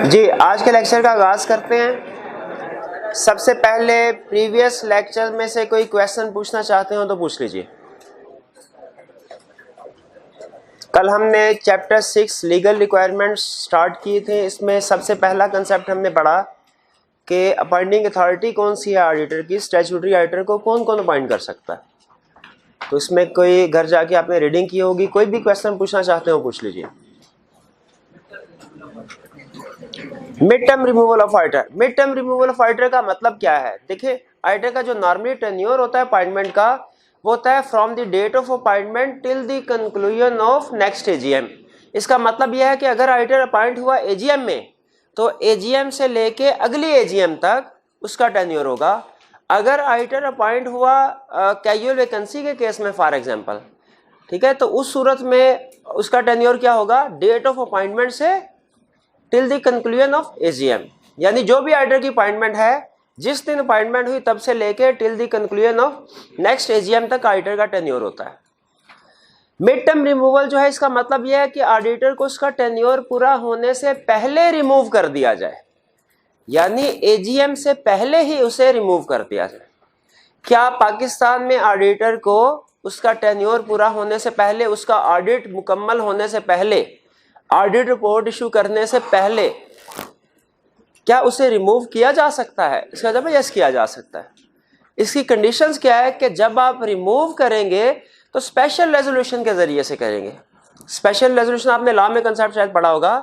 जी, आज के लेक्चर का आगाज करते हैं। सबसे पहले प्रीवियस लेक्चर में से कोई क्वेश्चन पूछना चाहते हो तो पूछ लीजिए। कल हमने चैप्टर 6 लीगल रिक्वायरमेंट्स स्टार्ट किए थे। इसमें सबसे पहला कंसेप्ट हमने पढ़ा कि अपॉइंटिंग अथॉरिटी कौन सी है ऑडिटर की, स्टैट्यूटरी ऑडिटर को कौन कौन अपॉइंट कर सकता है। तो इसमें कोई घर जाके आपने रीडिंग की होगी, कोई भी क्वेश्चन पूछना चाहते हो पूछ लीजिए। Mid term removal of auditor. Mid term removal of auditor का मतलब क्या है? देखिए, ऑडिटर का जो नॉर्मली टेन्योर होता है अपॉइंटमेंट का, वो होता है from the date of appointment till the conclusion of next AGM. इसका मतलब यह है कि अगर ऑडिटर अपॉइंट हुआ एजीएम में, तो एजीएम से लेके अगली एजीएम तक उसका टेन्योर होगा। अगर ऑडिटर अपॉइंट हुआ कैजुअल वैकेंसी के केस में फॉर एग्जांपल, ठीक है, तो उस सूरत में उसका टेन्योर क्या होगा? डेट ऑफ अपॉइंटमेंट से till the conclusion of AGM. यानी जो भी ऑडिटर की अपॉइंटमेंट है, जिस दिन अपॉइंटमेंट हुई तब से लेके till the conclusion of next AGM तक ऑडिटर का टेन्योर होता है। मिड टर्म रिमूवल जो है, इसका मतलब यह है कि ऑडिटर को उसका टेन्योर पूरा होने से पहले रिमूव कर दिया जाए, यानी एजीएम से पहले ही उसे रिमूव कर दिया जाए। क्या पाकिस्तान में ऑडिटर को उसका टेन्योर पूरा होने से पहले, उसका ऑडिट मुकम्मल होने से पहले, ऑडिट रिपोर्ट इशू करने से पहले क्या उसे रिमूव किया जा सकता है? इसका जवाब यस, किया जा सकता है। इसकी कंडीशंस क्या है कि जब आप रिमूव करेंगे तो स्पेशल रेजोल्यूशन के जरिए से करेंगे। स्पेशल रेजोल्यूशन आपने लॉ में कंसेप्ट शायद पढ़ा होगा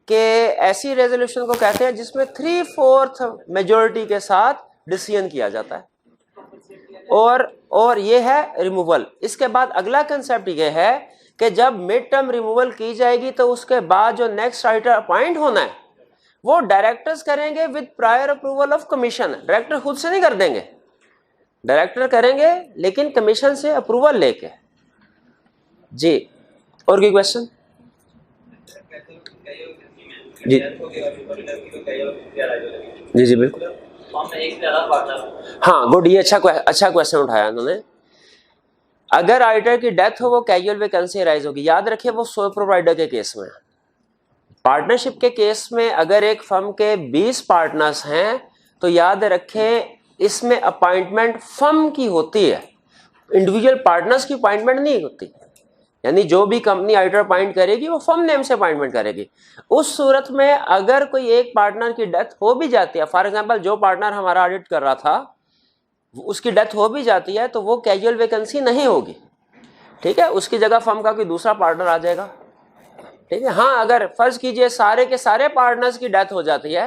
कि ऐसी रेजोल्यूशन को कहते हैं जिसमें 3/4 मेजोरिटी के साथ डिसीजन किया जाता है, और ये है रिमूवल। इसके बाद अगला कंसेप्ट ये है कि जब मिड टर्म रिमूवल की जाएगी तो उसके बाद जो नेक्स्ट ऑडिटर अपॉइंट होना है वो डायरेक्टर्स करेंगे with prior approval of commission. Director खुद से नहीं कर देंगे, डायरेक्टर करेंगे लेकिन कमीशन से अप्रूवल लेके। जी, और कोई क्वेश्चन? जी जी जी बिल्कुल, हाँ गुड, ये अच्छा क्वेश्चन उठाया उन्होंने। अगर ऑडिटर की डेथ हो, वो कैजुअल वैकेंसी राइज होगी। याद रखिए, वो सोल प्रोवाइडर के केस में। पार्टनरशिप के केस में अगर एक फर्म के 20 पार्टनर्स हैं तो याद रखें इसमें अपॉइंटमेंट फर्म की होती है, इंडिविजुअल पार्टनर्स की अपॉइंटमेंट नहीं होती। यानी जो भी कंपनी ऑडिटर अपॉइंट करेगी वो फर्म नेम से अपॉइंटमेंट करेगी। उस सूरत में अगर कोई एक पार्टनर की डेथ हो भी जाती है, फॉर एग्जाम्पल जो पार्टनर हमारा ऑडिट कर रहा था उसकी डेथ हो भी जाती है, तो वो कैजुअल वैकेंसी नहीं होगी, ठीक है, उसकी जगह फर्म का कोई दूसरा पार्टनर आ जाएगा, ठीक है। हाँ, अगर फर्ज कीजिए सारे के सारे पार्टनर्स की डेथ हो जाती है,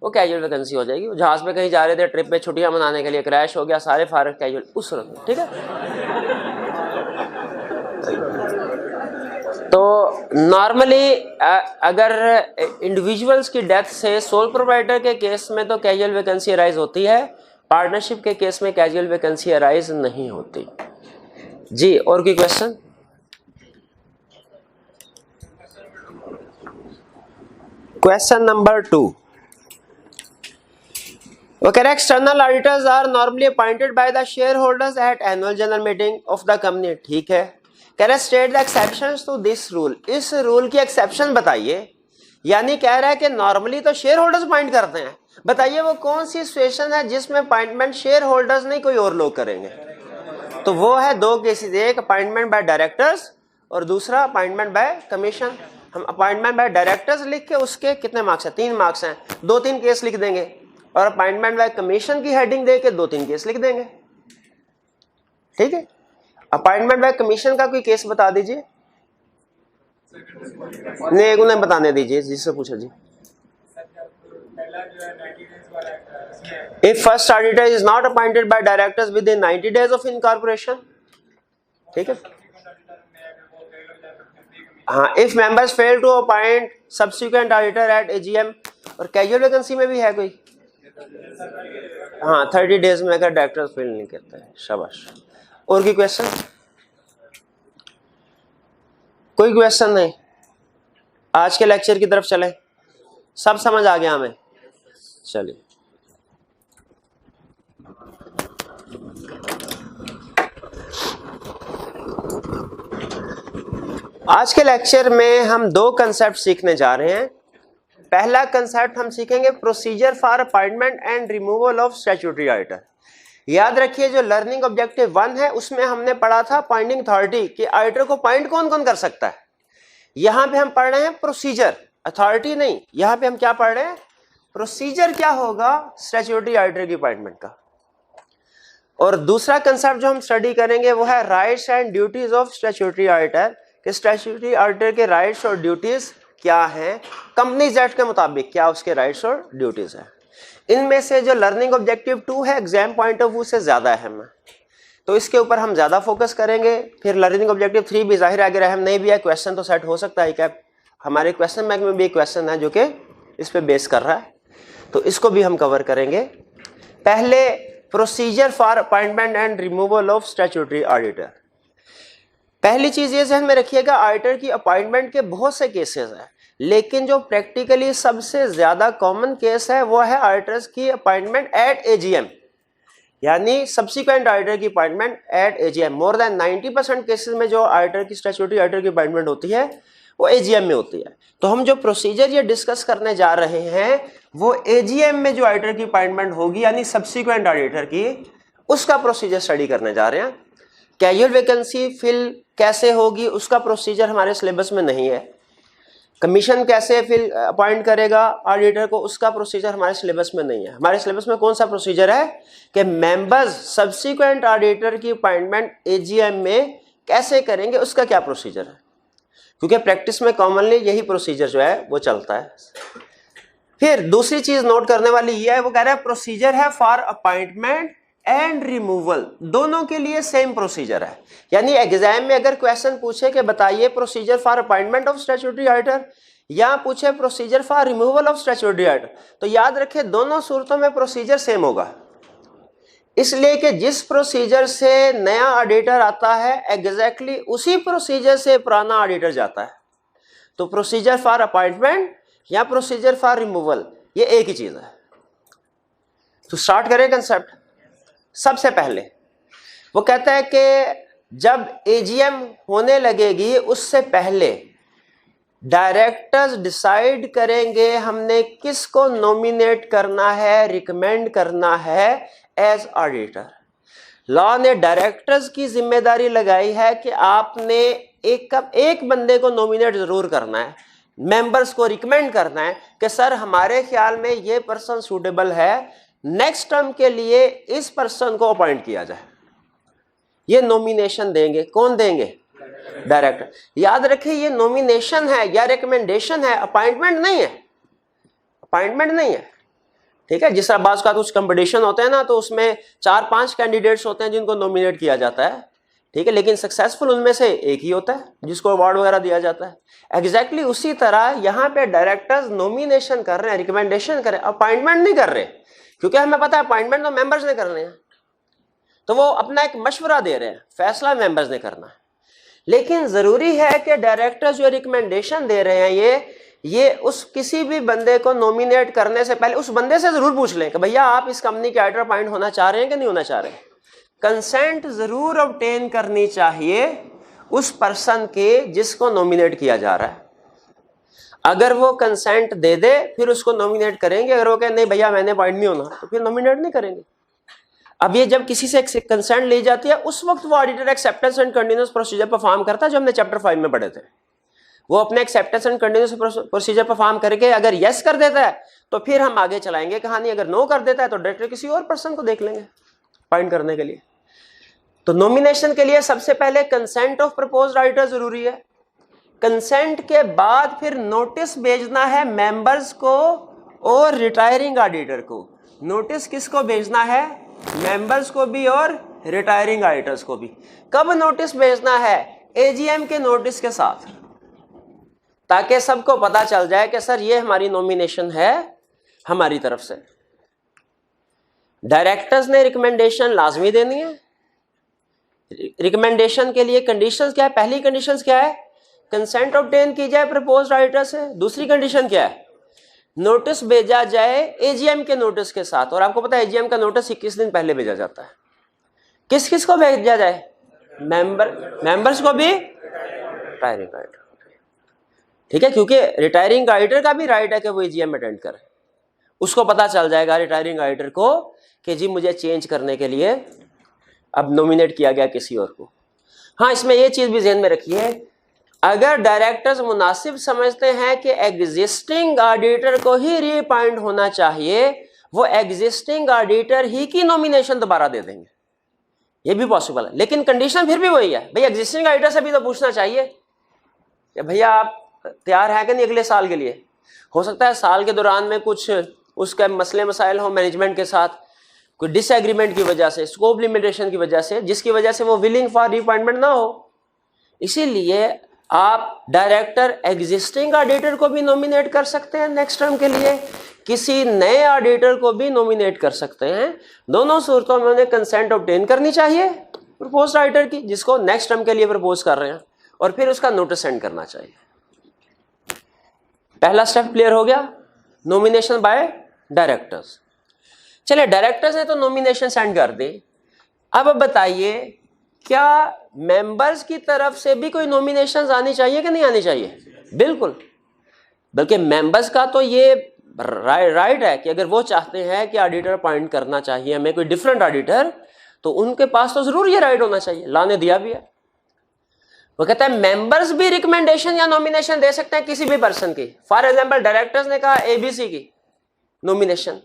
वो कैजुअल वैकेंसी हो जाएगी। जहाज में कहीं जा रहे थे, ट्रिप में छुट्टियां मनाने के लिए, क्रैश हो गया, सारे फारग कैजुअल, उस सूरत में, ठीक है। तो नॉर्मली अगर इंडिविजुअल्स की डेथ से सोल प्रोप्राइटर के केस में तो कैजुअल वैकेंसी अराइज होती है, पार्टनरशिप के केस में कैजुअल वैकेंसी अराइज नहीं होती। जी, और कोई क्वेश्चन? क्वेश्चन नंबर 2, वो कह रहा है external auditors are normally appointed by the shareholders at annual general meeting of the company. ठीक है, कह रहा है state the exceptions to this rule. इस रूल की एक्सेप्शन बताइए। यानी कह रहा है कि नॉर्मली तो शेयर होल्डर्स अपॉइंट करते हैं, बताइए वो कौन सी सिचुएशन है जिसमें अपॉइंटमेंट शेयर होल्डर्स नहीं कोई और लोग करेंगे। तो वो है दो केसेस, एक अपॉइंटमेंट बाय डायरेक्टर्स और दूसरा अपॉइंटमेंट बाय कमीशन। हम अपॉइंटमेंट बाय डायरेक्टर्स लिख के उसके कितने मार्क्स हैं? 3 मार्क्स हैं, 2-3 केस लिख देंगे, और अपॉइंटमेंट बाय कमीशन की हेडिंग दे के 2-3 केस लिख देंगे, ठीक है। अपॉइंटमेंट बाय कमीशन का कोई केस बता दीजिए, नहीं उन्हें बताने दीजिए जिससे पूछा जी। If first auditor is not appointed by directors within 90 days of incorporation, ठीक है। हाँ, if members fail to appoint subsequent auditor at AGM, और कैजुअल वैकेंसी में भी है कोई, हाँ 30 डेज में अगर डायरेक्टर फेल नहीं करता है। शाबाश, और कोई क्वेश्चन? कोई क्वेश्चन नहीं? आज के लेक्चर की तरफ चलें। सब समझ आ गया हमें? चलिए, आज के लेक्चर में हम 2 कंसेप्ट सीखने जा रहे हैं। पहला कंसेप्ट हम सीखेंगे procedure for appointment and removal of statutory auditor. याद रखिए जो लर्निंग ऑब्जेक्टिव 1 है उसमें हमने पढ़ा था अपॉइंटिंग अथॉरिटी कि ऑडिटर को अपॉइंट कौन कौन कर सकता है। यहां पे हम पढ़ रहे हैं प्रोसीजर, अथॉरिटी नहीं। यहां पे हम क्या पढ़ रहे हैं, प्रोसीजर क्या होगा स्टैट्यूटरी ऑडिटर की अपॉइंटमेंट का। और दूसरा कंसेप्ट जो हम स्टडी करेंगे वो है rights and duties of statutory auditor, कि स्टैट्यूटरी ऑडिटर के राइट्स और ड्यूटीज क्या हैं, कंपनीज एक्ट के मुताबिक क्या उसके राइट्स और ड्यूटीज हैं। इनमें से जो लर्निंग ऑब्जेक्टिव 2 है एग्जाम पॉइंट ऑफ व्यू से ज्यादा अहम है, तो इसके ऊपर हम ज्यादा फोकस करेंगे। फिर लर्निंग ऑब्जेक्टिव 3 भी जाहिर है अगर अहम नहीं भी है, क्वेश्चन तो सेट हो सकता है। क्या हमारे क्वेश्चन बैंक में भी एक क्वेश्चन है जो कि इस पे बेस कर रहा है, तो इसको भी हम कवर करेंगे। पहले procedure for appointment and removal of statutory auditor. पहली चीज ये ध्यान में रखिएगा, ऑडिटर की अपॉइंटमेंट के बहुत से केसेस हैं, लेकिन जो प्रैक्टिकली सबसे ज्यादा कॉमन केस है वो है ऑडिटर्स की अपॉइंटमेंट एट एजीएम, यानी सब्सिक्वेंट ऑडिटर की appointment at AGM. More than 90% cases में जो ऑडिटर की स्टैट्यूटरी ऑडिटर की अपॉइंटमेंट होती है वो एजीएम में होती है। तो हम जो प्रोसीजर ये डिस्कस करने जा रहे हैं वो एजीएम में जो ऑडिटर की अपॉइंटमेंट होगी यानी सब्सिक्वेंट ऑडिटर की, उसका प्रोसीजर स्टडी करने जा रहे हैं। कैजुअल वैकेंसी फिल कैसे होगी उसका प्रोसीजर हमारे सिलेबस में नहीं है। कमीशन कैसे फिल अपॉइंट करेगा ऑडिटर को उसका प्रोसीजर हमारे सिलेबस में नहीं है। हमारे सिलेबस में कौन सा प्रोसीजर है कि मेंबर्स सब्सिक्वेंट ऑडिटर की अपॉइंटमेंट एजीएम में कैसे करेंगे उसका क्या प्रोसीजर है, क्योंकि प्रैक्टिस में कॉमनली यही प्रोसीजर जो है वो चलता है। फिर दूसरी चीज नोट करने वाली ये है, वो कह रहा है प्रोसीजर है फॉर अपॉइंटमेंट एंड रिमूवल, दोनों के लिए सेम प्रोसीजर है। यानी एग्जाम में अगर क्वेश्चन पूछे कि बताइए procedure for appointment of statutory auditor या पूछे procedure for removal of statutory auditor, तो याद रखें दोनों सूरतों में प्रोसीजर सेम होगा, इसलिए कि जिस प्रोसीजर से नया ऑडिटर आता है एग्जैक्टली उसी प्रोसीजर से पुराना ऑडिटर जाता है। तो प्रोसीजर फॉर अपॉइंटमेंट या प्रोसीजर फॉर रिमूवल ये एक ही चीज है। तो स्टार्ट करें कंसेप्ट। सबसे पहले वो कहता है कि जब एजीएम होने लगेगी उससे पहले डायरेक्टर्स डिसाइड करेंगे हमने किसको नॉमिनेट करना है, रिकमेंड करना है एज ऑडिटर। लॉ ने डायरेक्टर्स की जिम्मेदारी लगाई है कि आपने एक बंदे को नॉमिनेट जरूर करना है, मेंबर्स को रिकमेंड करना है कि सर हमारे ख्याल में ये पर्सन सूटेबल है, नेक्स्ट टर्म के लिए इस पर्सन को अपॉइंट किया जाए। ये नॉमिनेशन देंगे, कौन देंगे, डायरेक्टर। याद रखिए ये नॉमिनेशन है या रिकमेंडेशन है, अपॉइंटमेंट नहीं है, अपॉइंटमेंट नहीं है। ठीक है, जिस तरह बात का कुछ कंपटीशन होते हैं ना, तो उसमें 4-5 कैंडिडेट्स होते हैं जिनको नॉमिनेट किया जाता है, ठीक है, लेकिन सक्सेसफुल उनमें से एक ही होता है जिसको अवार्ड वगैरह दिया जाता है। एग्जैक्टली उसी तरह यहाँ पे डायरेक्टर्स नॉमिनेशन कर रहे हैं, रिकमेंडेशन कर रहे हैं, अपॉइंटमेंट नहीं कर रहे, क्योंकि हमें पता है अपॉइंटमेंट तो मेंबर्स ने करने हैं, तो वो अपना एक मशवरा दे रहे हैं, फैसला मेंबर्स ने करना है। लेकिन जरूरी है कि डायरेक्टर्स जो रिकमेंडेशन दे रहे हैं ये उस किसी भी बंदे को नॉमिनेट करने से पहले उस बंदे से जरूर पूछ लें कि भैया आप इस कंपनी के ऑडिटर अपॉइंट होना चाह रहे हैं कि नहीं होना चाह रहे हैं। कंसेंट जरूर ऑब्टेन करनी चाहिए उस पर्सन के जिसको नॉमिनेट किया जा रहा है। अगर वो कंसेंट दे दे फिर उसको नॉमिनेट करेंगे, अगर वो कहे नहीं भैया मैंने अपॉइंट नहीं होना तो फिर नॉमिनेट नहीं करेंगे। अब ये जब किसी से कंसेंट ली जाती है उस वक्त वो auditor acceptance and continuous procedure perform करता है, जो हमने चैप्टर 5 में पढ़े थे। वो अपने acceptance and continuous procedure perform करके अगर यस कर देता है तो फिर हम आगे चलाएंगे कहानी, अगर नो कर देता है तो डायरेक्टर किसी और पर्सन को देख लेंगे अपॉइंट करने के लिए। तो नॉमिनेशन के लिए सबसे पहले कंसेंट ऑफ प्रपोज्ड ऑडिटर जरूरी है। कंसेंट के बाद फिर नोटिस भेजना है मेंबर्स को और रिटायरिंग ऑडिटर को। नोटिस किसको भेजना है, मेंबर्स को भी और रिटायरिंग ऑडिटर्स को भी। कब नोटिस भेजना है, एजीएम के नोटिस के साथ, ताकि सबको पता चल जाए कि सर ये हमारी नॉमिनेशन है हमारी तरफ से। डायरेक्टर्स ने रिकमेंडेशन लाजमी देनी है। रिकमेंडेशन के लिए कंडीशंस क्या है, पहली कंडीशंस क्या है, कंसेंट ऑब्टेन की जाए प्रपोज्ड ऑडिटर से। दूसरी कंडीशन क्या है, नोटिस भेजा जाए एजीएम के नोटिस के साथ। और आपको पता है एजीएम का नोटिस 21 दिन पहले भेजा जाता है। किस किस को भेजा जाए, मेंबर्स को भी, ठीक है, क्योंकि रिटायरिंग ऑडिटर का भी राइट है कि वो एजीएम अटेंड करे। उसको पता चल जाएगा रिटायरिंग ऑडिटर को कि जी मुझे चेंज करने के लिए अब नॉमिनेट किया गया किसी और को। हाँ, इसमें ये चीज भी ध्यान में रखिए, अगर डायरेक्टर्स मुनासिब समझते हैं कि एग्जिस्टिंग ऑडिटर को ही रीअपॉइंट होना चाहिए, वो एग्जिस्टिंग ऑडिटर ही की नॉमिनेशन दोबारा दे देंगे, ये भी पॉसिबल है। लेकिन कंडीशन फिर भी वही है, भाई एग्जिस्टिंग ऑडिटर से भी तो पूछना चाहिए कि भैया आप तैयार है कि नहीं अगले साल के लिए। हो सकता है साल के दौरान में कुछ उसके मसले मसाइल हो मैनेजमेंट के साथ, कोई डिसएग्रीमेंट की वजह से, स्कोप लिमिटेशन की वजह से, जिसकी वजह से वो विलिंग फॉर रीअपॉइंटमेंट ना हो। इसीलिए आप डायरेक्टर एग्जिस्टिंग ऑडिटर को भी नॉमिनेट कर सकते हैं नेक्स्ट टर्म के लिए, किसी नए ऑडिटर को भी नॉमिनेट कर सकते हैं। दोनों सूरतों में उन्हें कंसेंट ऑब्टेन करनी चाहिए प्रपोज्ड ऑडिटर की, जिसको नेक्स्ट टर्म के लिए प्रपोज कर रहे हैं, और फिर उसका नोटिस सेंड करना चाहिए। पहला स्टेप क्लियर हो गया, नॉमिनेशन बाय डायरेक्टर्स। चलिए, डायरेक्टर्स ने तो नॉमिनेशन सेंड कर दी, अब बताइए क्या मेंबर्स की तरफ से भी कोई नॉमिनेशन आनी चाहिए कि नहीं आनी चाहिए? बिल्कुल, बल्कि मेंबर्स का तो ये राइट है कि अगर वो चाहते हैं कि ऑडिटर अपॉइंट करना चाहिए हमें कोई डिफरेंट ऑडिटर, तो उनके पास तो जरूर ये राइट होना चाहिए, लाने दिया भी है। वो कहता है मेंबर्स भी रिकमेंडेशन या नॉमिनेशन दे सकते हैं किसी भी पर्सन की। फॉर एग्जांपल डायरेक्टर्स ने कहा एबीसी की नॉमिनेशन,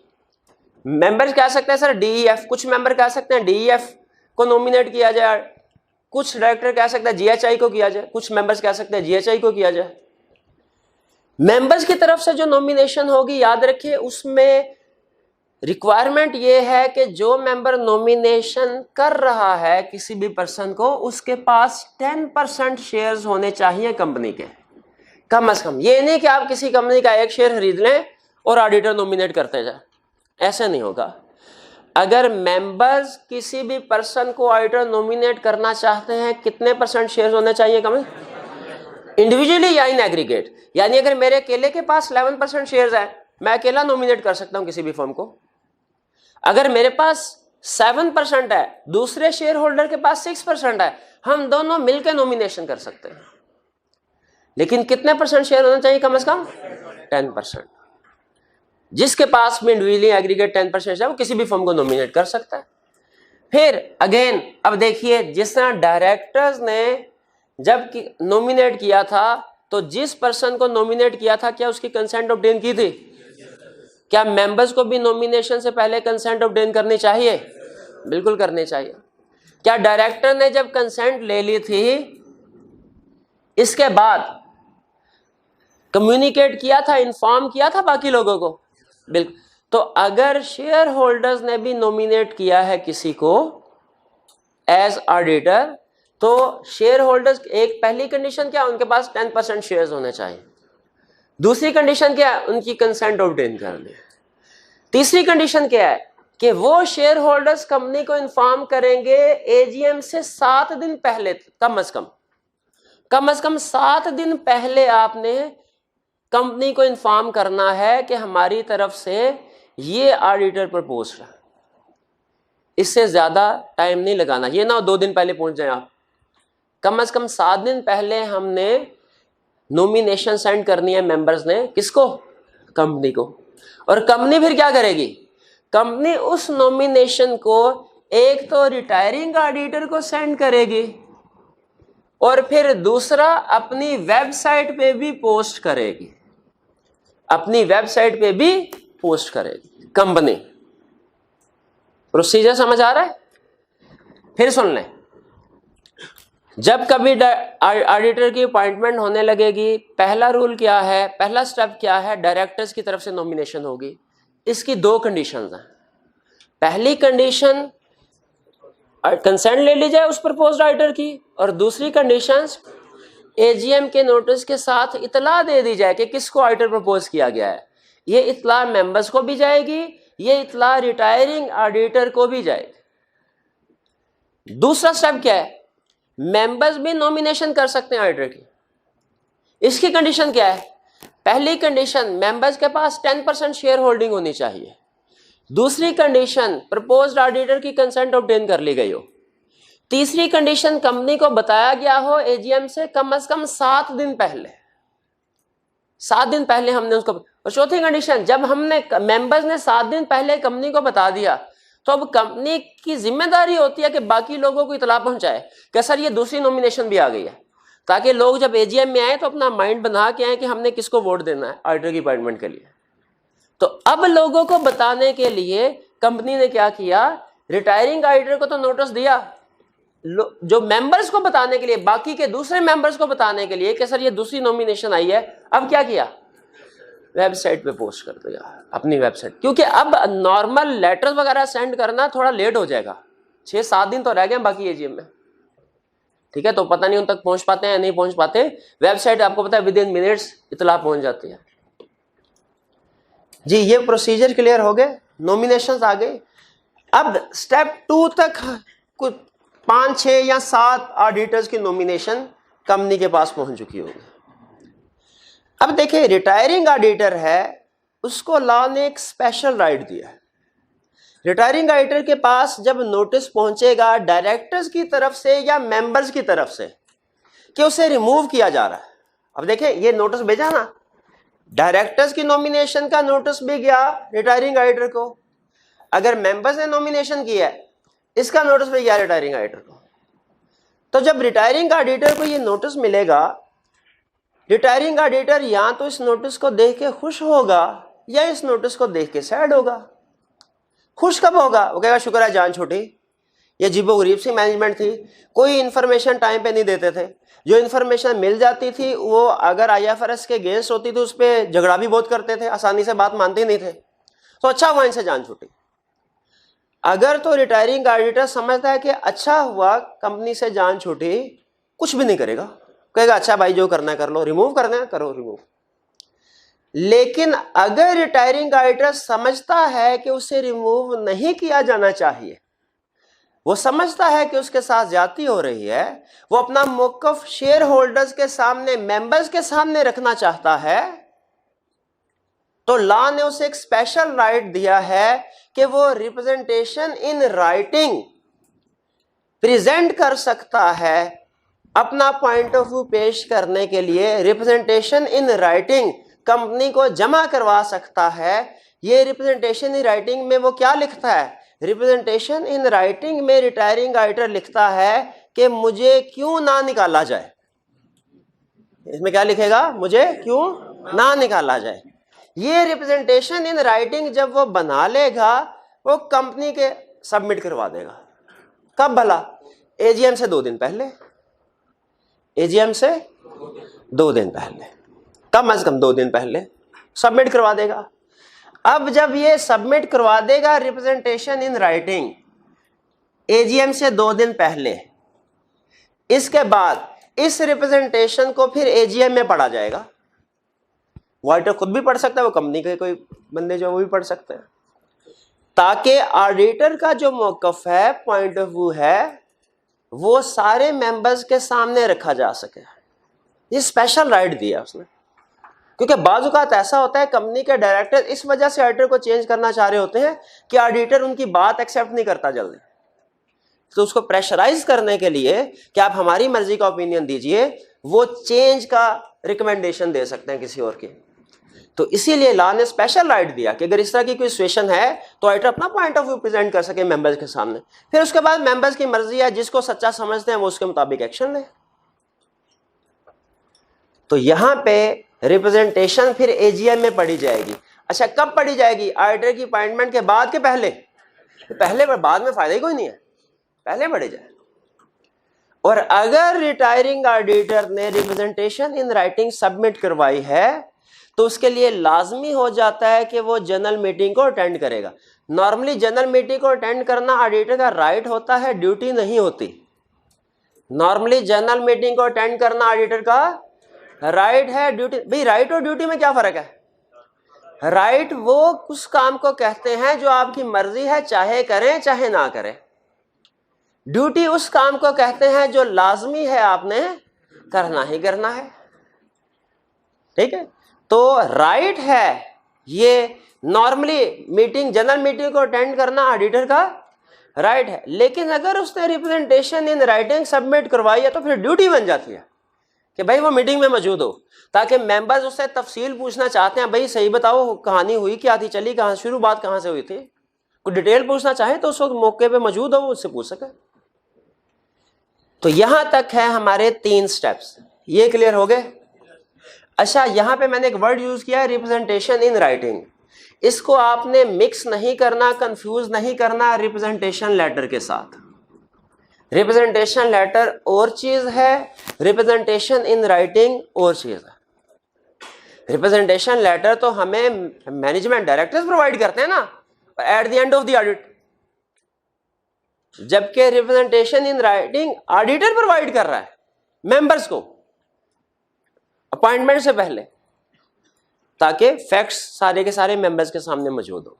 मेंबर्स कह सकते हैं सर डीईएफ, कुछ मेंबर कह सकते हैं डीईएफ को नॉमिनेट किया जाए, कुछ डायरेक्टर कह सकते हैं जीएचआई को किया जाए, कुछ मेंबर्स कह सकते हैं जीएचआई को किया जाए। मेंबर्स की तरफ से जो नॉमिनेशन होगी, याद रखिए उसमें रिक्वायरमेंट ये है कि जो मेंबर नॉमिनेशन कर रहा है किसी भी पर्सन को, उसके पास 10% शेयर्स होने चाहिए कंपनी के, कम से कम। ये नहीं कि आप किसी कंपनी का एक शेयर खरीद लें और ऑडिटर नॉमिनेट करते जाए, ऐसे नहीं होगा। अगर मेंबर्स किसी भी पर्सन को ऑडिटर नॉमिनेट करना चाहते हैं, कितने % शेयर्स होने चाहिए कंपनी, इंडिविजुअली या इन एग्रीगेट? यानी अगर मेरे अकेले के पास 11% शेयर्स है, मैं अकेला नॉमिनेट कर सकता हूं किसी भी फर्म को। अगर मेरे पास 7% है, दूसरे शेयर होल्डर के पास 6% है, हम दोनों मिलकर नॉमिनेशन कर सकते हैं। लेकिन कितने % शेयर होना चाहिए कम से कम? 10%। जिसके पास में इंडिविजुअली एग्रीगेट 10% है, वो किसी भी फर्म को नॉमिनेट कर सकता है। फिर अगेन अब देखिए, जिस तरह डायरेक्टर्स ने जब नॉमिनेट किया था, तो जिस पर्सन को नॉमिनेट किया था क्या उसकी कंसेंट ऑब्टेन की थी? क्या मेंबर्स को भी नॉमिनेशन से पहले कंसेंट ऑब्टेन करनी चाहिए? बिल्कुल करनी चाहिए। क्या डायरेक्टर ने जब कंसेंट ले ली थी, इसके बाद कम्युनिकेट किया था, इन्फॉर्म किया था बाकी लोगों को? बिल्कुल। तो अगर शेयर होल्डर्स ने भी नॉमिनेट किया है किसी को एज ऑडिटर, तो शेयर होल्डर्स, एक पहली कंडीशन क्या, उनके पास 10% शेयर्स होने चाहिए। दूसरी कंडीशन क्या है, उनकी कंसेंट ऑब्टेन करनी है। तीसरी कंडीशन क्या है कि वो शेयर होल्डर्स कंपनी को इन्फॉर्म करेंगे एजीएम से 7 दिन पहले, कम से कम 7 दिन पहले आपने कंपनी को इन्फॉर्म करना है कि हमारी तरफ से ये ऑडिटर प्रपोज है। इससे ज्यादा टाइम नहीं लगाना, ये ना 2 दिन पहले पहुंच जाए आप। कम से कम 7 दिन पहले हमने नॉमिनेशन सेंड करनी है मेंबर्स ने, किसको? कंपनी को। और कंपनी फिर क्या करेगी? कंपनी उस नॉमिनेशन को एक तो रिटायरिंग ऑडिटर को सेंड करेगी, और फिर दूसरा अपनी वेबसाइट पे भी पोस्ट करेगी, अपनी वेबसाइट पे भी पोस्ट करेगी कंपनी। प्रोसीजर समझ आ रहा है? फिर सुन लें, जब कभी ऑडिटर की अपॉइंटमेंट होने लगेगी, पहला रूल क्या है, पहला स्टेप क्या है, डायरेक्टर्स की तरफ से नॉमिनेशन होगी। इसकी 2 कंडीशंस हैं। पहली कंडीशन कंसेंट ले ली जाए उस प्रपोज्ड ऑडिटर की, और दूसरी कंडीशन एजीएम के नोटिस के साथ इतला दे दी जाए कि किसको ऑडिटर प्रपोज किया गया है। ये इतला मेंबर्स को भी जाएगी, ये इतला रिटायरिंग ऑडिटर को भी जाएगी। दूसरा स्टेप क्या है, मेंबर्स भी नॉमिनेशन कर सकते हैं ऑडिटर की। इसकी कंडीशन क्या है? पहली कंडीशन, मेंबर्स के पास 10% शेयर होल्डिंग होनी चाहिए। दूसरी कंडीशन, प्रपोज्ड ऑडिटर की कंसेंट ऑब्टेन कर ली गई हो। तीसरी कंडीशन, कंपनी को बताया गया हो एजीएम से कम 7 दिन पहले। 7 दिन पहले हमने उसको, और चौथी कंडीशन, जब हमने मेंबर्स ने 7 दिन पहले कंपनी को बता दिया तो अब कंपनी की जिम्मेदारी होती है कि बाकी लोगों को इतला पहुंचाए कि सर ये दूसरी नॉमिनेशन भी आ गई है, ताकि लोग जब एजीएम में आए तो अपना माइंड बना के आए कि हमने किसको वोट देना है ऑडिटर की अपॉइंटमेंट के लिए। तो अब लोगों को बताने के लिए कंपनी ने क्या किया, रिटायरिंग ऑडिटर को तो नोटिस दिया, जो मेंबर्स को बताने के लिए, बाकी के दूसरे मेंबर्स को बताने के लिए कि सर ये दूसरी नॉमिनेशन आई है, अब क्या किया, वेबसाइट पे पोस्ट कर दिया अपनी वेबसाइट। क्योंकि अब नॉर्मल लेटर्स वगैरह सेंड करना थोड़ा लेट हो जाएगा, 6-7 दिन तो रह गए बाकी एजीएम में, ठीक है, तो पता नहीं उन तक पहुंच पाते हैं या नहीं पहुंच पाते। वेबसाइट आपको पता है विद इन मिनट्स इतला पहुंच जाती है। जी ये प्रोसीजर क्लियर हो गए, नॉमिनेशंस आ गए। अब स्टेप 2 तक कुछ 5, 6 या 7 ऑडिटर्स की नॉमिनेशन कंपनी के पास पहुंच चुकी होगी। अब देखिए रिटायरिंग ऑडिटर है, उसको लॉ ने एक स्पेशल राइट दिया है। रिटायरिंग ऑडिटर के पास जब नोटिस पहुंचेगा डायरेक्टर्स की तरफ से या मेंबर्स की तरफ से कि उसे रिमूव किया जा रहा है, अब देखिए ये नोटिस भेजा ना, डायरेक्टर्स की नॉमिनेशन का नोटिस भी गया रिटायरिंग ऑडिटर को, अगर मेंबर्स ने नॉमिनेशन किया है इसका नोटिस भी गया रिटायरिंग ऑडिटर को। तो जब रिटायरिंग ऑडिटर को ये नोटिस मिलेगा, रिटायरिंग ऑडिटर या तो इस नोटिस को देख के खुश होगा या इस नोटिस को देख के सैड होगा। खुश कब होगा, वो कहेगा शुक्र है जान छूटी, ये अजीबो गरीब सी मैनेजमेंट थी, कोई इन्फॉर्मेशन टाइम पे नहीं देते थे, जो इन्फॉर्मेशन मिल जाती थी वो अगर IFRS के अगेंस्ट होती थी उस पर झगड़ा भी बहुत करते थे, आसानी से बात मानते नहीं थे, तो अच्छा हुआ इनसे जान छूटी। अगर तो रिटायरिंग ऑडिटर समझता है कि अच्छा हुआ कंपनी से जान छूटी, कुछ भी नहीं करेगा, कहेगा अच्छा भाई जो करना है कर लो, रिमूव करना है करो रिमूव। लेकिन अगर रिटायरिंग ऑडिटर समझता है कि उसे रिमूव नहीं किया जाना चाहिए, वो समझता है कि उसके साथ ज्यादती हो रही है, वो अपना मौकफ शेयर होल्डर्स के सामने, मेंबर्स के सामने रखना चाहता है, तो लॉ ने उसे एक स्पेशल राइट दिया है कि वो रिप्रेजेंटेशन इन राइटिंग प्रेजेंट कर सकता है, अपना पॉइंट ऑफ व्यू पेश करने के लिए रिप्रेजेंटेशन इन राइटिंग कंपनी को जमा करवा सकता है। ये रिप्रेजेंटेशन इन राइटिंग में वो क्या लिखता है, रिप्रेजेंटेशन इन राइटिंग में रिटायरिंग ऑडिटर लिखता है कि मुझे क्यों ना निकाला जाए। इसमें क्या लिखेगा, मुझे क्यों ना निकाला जाए। ये रिप्रेजेंटेशन इन राइटिंग जब वो बना लेगा वो कंपनी के सबमिट करवा देगा। कब भला, एजीएम से 2 दिन पहले, एजीएम से 2 दिन पहले, कम से कम 2 दिन पहले सबमिट करवा देगा। अब जब ये सबमिट करवा देगा रिप्रेजेंटेशन इन राइटिंग एजीएम से 2 दिन पहले, इसके बाद इस रिप्रेजेंटेशन को फिर एजीएम में पढ़ा जाएगा। ऑडिटर खुद भी पढ़ सकता है, वो कंपनी के कोई बंदे जो वो भी पढ़ सकते हैं, ताकि ऑडिटर का जो मौकफ है, पॉइंट ऑफ व्यू है, वो सारे मेंबर्स के सामने रखा जा सके। ये स्पेशल राइट दिया उसने, क्योंकि बाज़-औक़ात ऐसा होता है कंपनी के डायरेक्टर इस वजह से ऑडिटर को चेंज करना चाह रहे होते हैं कि ऑडिटर उनकी बात एक्सेप्ट नहीं करता जल्दी, तो उसको प्रेशराइज करने के लिए कि आप हमारी मर्जी का ओपिनियन दीजिए, वो चेंज का रिकमेंडेशन दे सकते हैं किसी और की। तो इसीलिए लॉ ने स्पेशल राइट दिया कि अगर इस तरह की कोई सिचुएशन है तो ऑडिटर अपना पॉइंट ऑफ व्यू प्रेजेंट कर सके मेंबर्स के सामने, फिर उसके बाद मेंबर्स की मर्जी है, जिसको सच्चा समझते हैं वो उसके मुताबिक एक्शन ले। तो यहां पे रिप्रेजेंटेशन फिर एजीएम में पढ़ी जाएगी। अच्छा कब पढ़ी जाएगी, ऑडिटर की अपॉइंटमेंट के बाद के पहले? पहले, बाद में फायदा ही कोई नहीं है, पहले पढ़ी जाए। और अगर रिटायरिंग ऑडिटर ने रिप्रेजेंटेशन इन राइटिंग सबमिट करवाई है तो उसके लिए लाजमी हो जाता है कि वो जनरल मीटिंग को अटेंड करेगा। नॉर्मली जनरल मीटिंग को अटेंड करना ऑडिटर का राइट होता है, ड्यूटी नहीं होती। नॉर्मली जनरल मीटिंग को अटेंड करना ऑडिटर का राइट है, ड्यूटी। भाई राइट और ड्यूटी में क्या फर्क है? राइट वो उस काम को कहते हैं जो आपकी मर्जी है, चाहे करें चाहे ना करें। ड्यूटी उस काम को कहते हैं जो लाजमी है, आपने करना ही करना है। ठीक है, तो राइट है ये नॉर्मली मीटिंग, जनरल मीटिंग को अटेंड करना ऑडिटर का राइट है। लेकिन अगर उसने रिप्रेजेंटेशन इन राइटिंग सबमिट करवाई है तो फिर ड्यूटी बन जाती है कि भाई वो मीटिंग में मौजूद हो, ताकि मेंबर्स उससे तफसील पूछना चाहते हैं, भाई सही बताओ कहानी हुई क्या थी, चली कहाँ, शुरू बात कहाँ से हुई थी, कोई डिटेल पूछना चाहे तो उस वक्त मौके पे मौजूद हो, वो उससे पूछ सके। तो यहां तक है हमारे 3 स्टेप्स, ये क्लियर हो गए। अच्छा, यहां पे मैंने एक वर्ड यूज किया है रिप्रेजेंटेशन इन राइटिंग। इसको आपने मिक्स नहीं करना, कंफ्यूज नहीं करना रिप्रेजेंटेशन लेटर के साथ। रिप्रेजेंटेशन लेटर और चीज है, रिप्रेजेंटेशन इन राइटिंग और चीज है। रिप्रेजेंटेशन लेटर तो हमें मैनेजमेंट डायरेक्टर्स प्रोवाइड करते हैं ना at the end of the audit, जबकि representation in writing auditor provide कर रहा है मेंबर्स को अपॉइंटमेंट से पहले, ताकि फैक्ट्स सारे के सारे मेंबर्स के सामने मौजूद हो।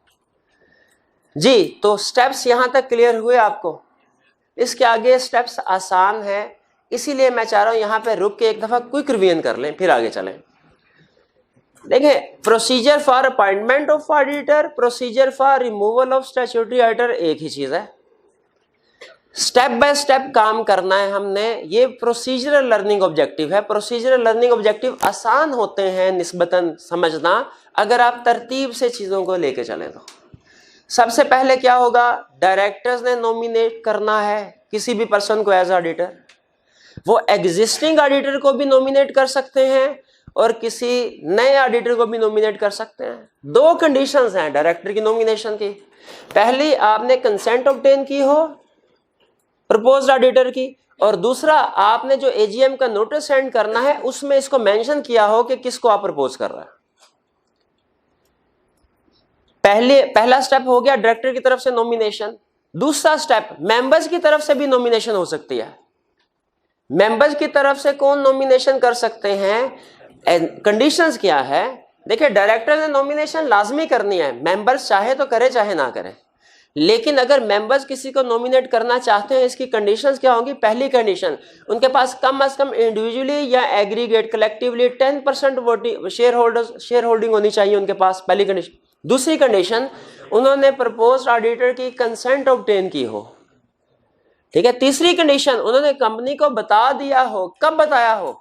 जी, तो स्टेप्स यहां तक क्लियर हुए आपको। इसके आगे स्टेप्स आसान है, इसीलिए मैं चाह रहा हूं यहां पे रुक के एक दफा क्विक रिवीजन कर लें, फिर आगे चलें। देखिए, procedure for appointment of auditor, procedure for removal of statutory auditor एक ही चीज है। स्टेप बाय स्टेप काम करना है हमने, ये प्रोसीजरल लर्निंग ऑब्जेक्टिव है। प्रोसीजरल लर्निंग ऑब्जेक्टिव आसान होते हैं निस्बतन समझना, अगर आप तरतीब से चीजों को लेके चलें तो। सबसे पहले क्या होगा, डायरेक्टर्स ने नॉमिनेट करना है किसी भी पर्सन को एज ऑडिटर। वो एग्जिस्टिंग ऑडिटर को भी नॉमिनेट कर सकते हैं और किसी नए ऑडिटर को भी नॉमिनेट कर सकते हैं। 2 कंडीशंस हैं डायरेक्टर की नॉमिनेशन की। पहली, आपने कंसेंट ऑब्टेन की हो प्रपोज्ड ऑडिटर की, और दूसरा, आपने जो एजीएम का नोटिस सेंड करना है उसमें इसको मेंशन किया हो कि किसको आप प्रपोज कर रहे हैं। पहला स्टेप हो गया डायरेक्टर की तरफ से नॉमिनेशन। दूसरा स्टेप, मेंबर्स की तरफ से भी नॉमिनेशन हो सकती है। मेंबर्स की तरफ से कौन नॉमिनेशन कर सकते हैं, कंडीशंस क्या है। देखिए, डायरेक्टर ने नॉमिनेशन लाजमी करनी है, मेंबर्स चाहे तो करे चाहे ना करे। लेकिन अगर मेंबर्स किसी को नॉमिनेट करना चाहते हैं, इसकी कंडीशंस क्या होंगी। पहली कंडीशन, उनके पास कम से कम इंडिविजुअली या aggregate collectively 10% voting share holding होनी चाहिए उनके पास, पहली कंडीशन। दूसरी कंडीशन, उन्होंने प्रपोज्ड ऑडिटर की कंसेंट ऑब्टेन की हो, ठीक है। तीसरी कंडीशन, उन्होंने कंपनी को बता दिया हो। कब बताया हो,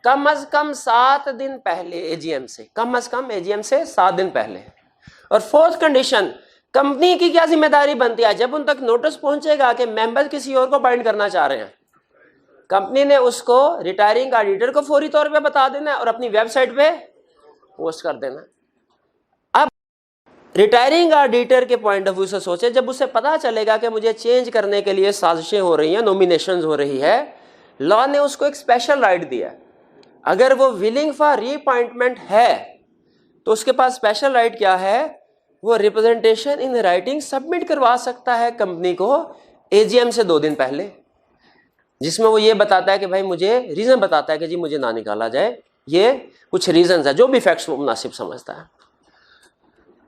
कम से कम 7 दिन पहले एजीएम से, कम से कम एजीएम से 7 दिन पहले। और फोर्थ कंडीशन, कंपनी की क्या जिम्मेदारी बनती है, जब उन तक नोटिस पहुंचेगा कि मेंबर किसी और को अपॉइंट करना चाह रहे हैं, कंपनी ने उसको रिटायरिंग ऑडिटर को फौरी तौर पे बता देना है और अपनी वेबसाइट पे पोस्ट कर देना। अब रिटायरिंग ऑडिटर के पॉइंट ऑफ व्यू से सोचे, जब उसे पता चलेगा कि मुझे चेंज करने के लिए साजिशें हो रही हैं, नॉमिनेशंस हो रही है, लॉ ने उसको एक स्पेशल राइट दिया। अगर वो विलिंग फॉर रीअपॉइंटमेंट है तो उसके पास स्पेशल राइट क्या है, वो रिप्रेजेंटेशन इन राइटिंग सबमिट करवा सकता है कंपनी को एजीएम से 2 दिन पहले, जिसमें वो ये बताता है कि भाई मुझे रीजन बताता है कि जी मुझे ना निकाला जाए, ये कुछ रीजन है, जो भी फैक्ट्स वो मुनासिब समझता है।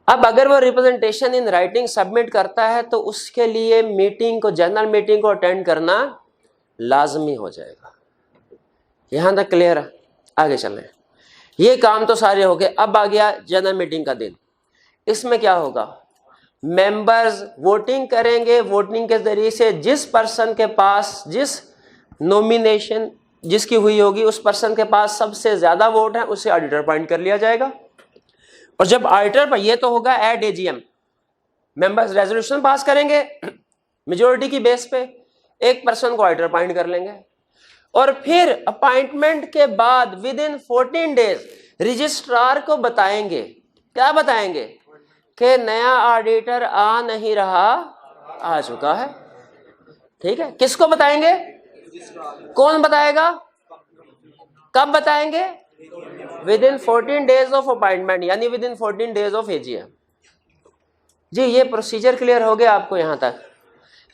अब अगर वो रिप्रेजेंटेशन इन राइटिंग सबमिट करता है तो उसके लिए मीटिंग को, जनरल मीटिंग को अटेंड करना लाजमी हो जाएगा। यहां तक क्लियर है, आगे चलें। ये काम तो सारे हो गए। अब आ गया जनरल मीटिंग का दिन। इसमें क्या होगा, मेंबर्स वोटिंग करेंगे। वोटिंग के जरिए से जिस पर्सन के पास, जिस नॉमिनेशन जिसकी हुई होगी, उस पर्सन के पास सबसे ज्यादा वोट है, उसे ऑडिटर अपॉइंट कर लिया जाएगा। और जब ऑडिटर पर, यह तो होगा at AGM, members resolution pass करेंगे मेजोरिटी की बेस पे, एक पर्सन को ऑडिटर अपॉइंट कर लेंगे। और फिर अपॉइंटमेंट के बाद विद इन 14 डेज रजिस्ट्रार को बताएंगे। क्या बताएंगे, कि नया ऑडिटर आ नहीं रहा, आ चुका है। ठीक है, किसको बताएंगे, कौन बताएगा, कब बताएंगे, within 14 days of appointment, यानी within 14 days of AGM. जी, ये प्रोसीजर क्लियर हो गया आपको यहां तक।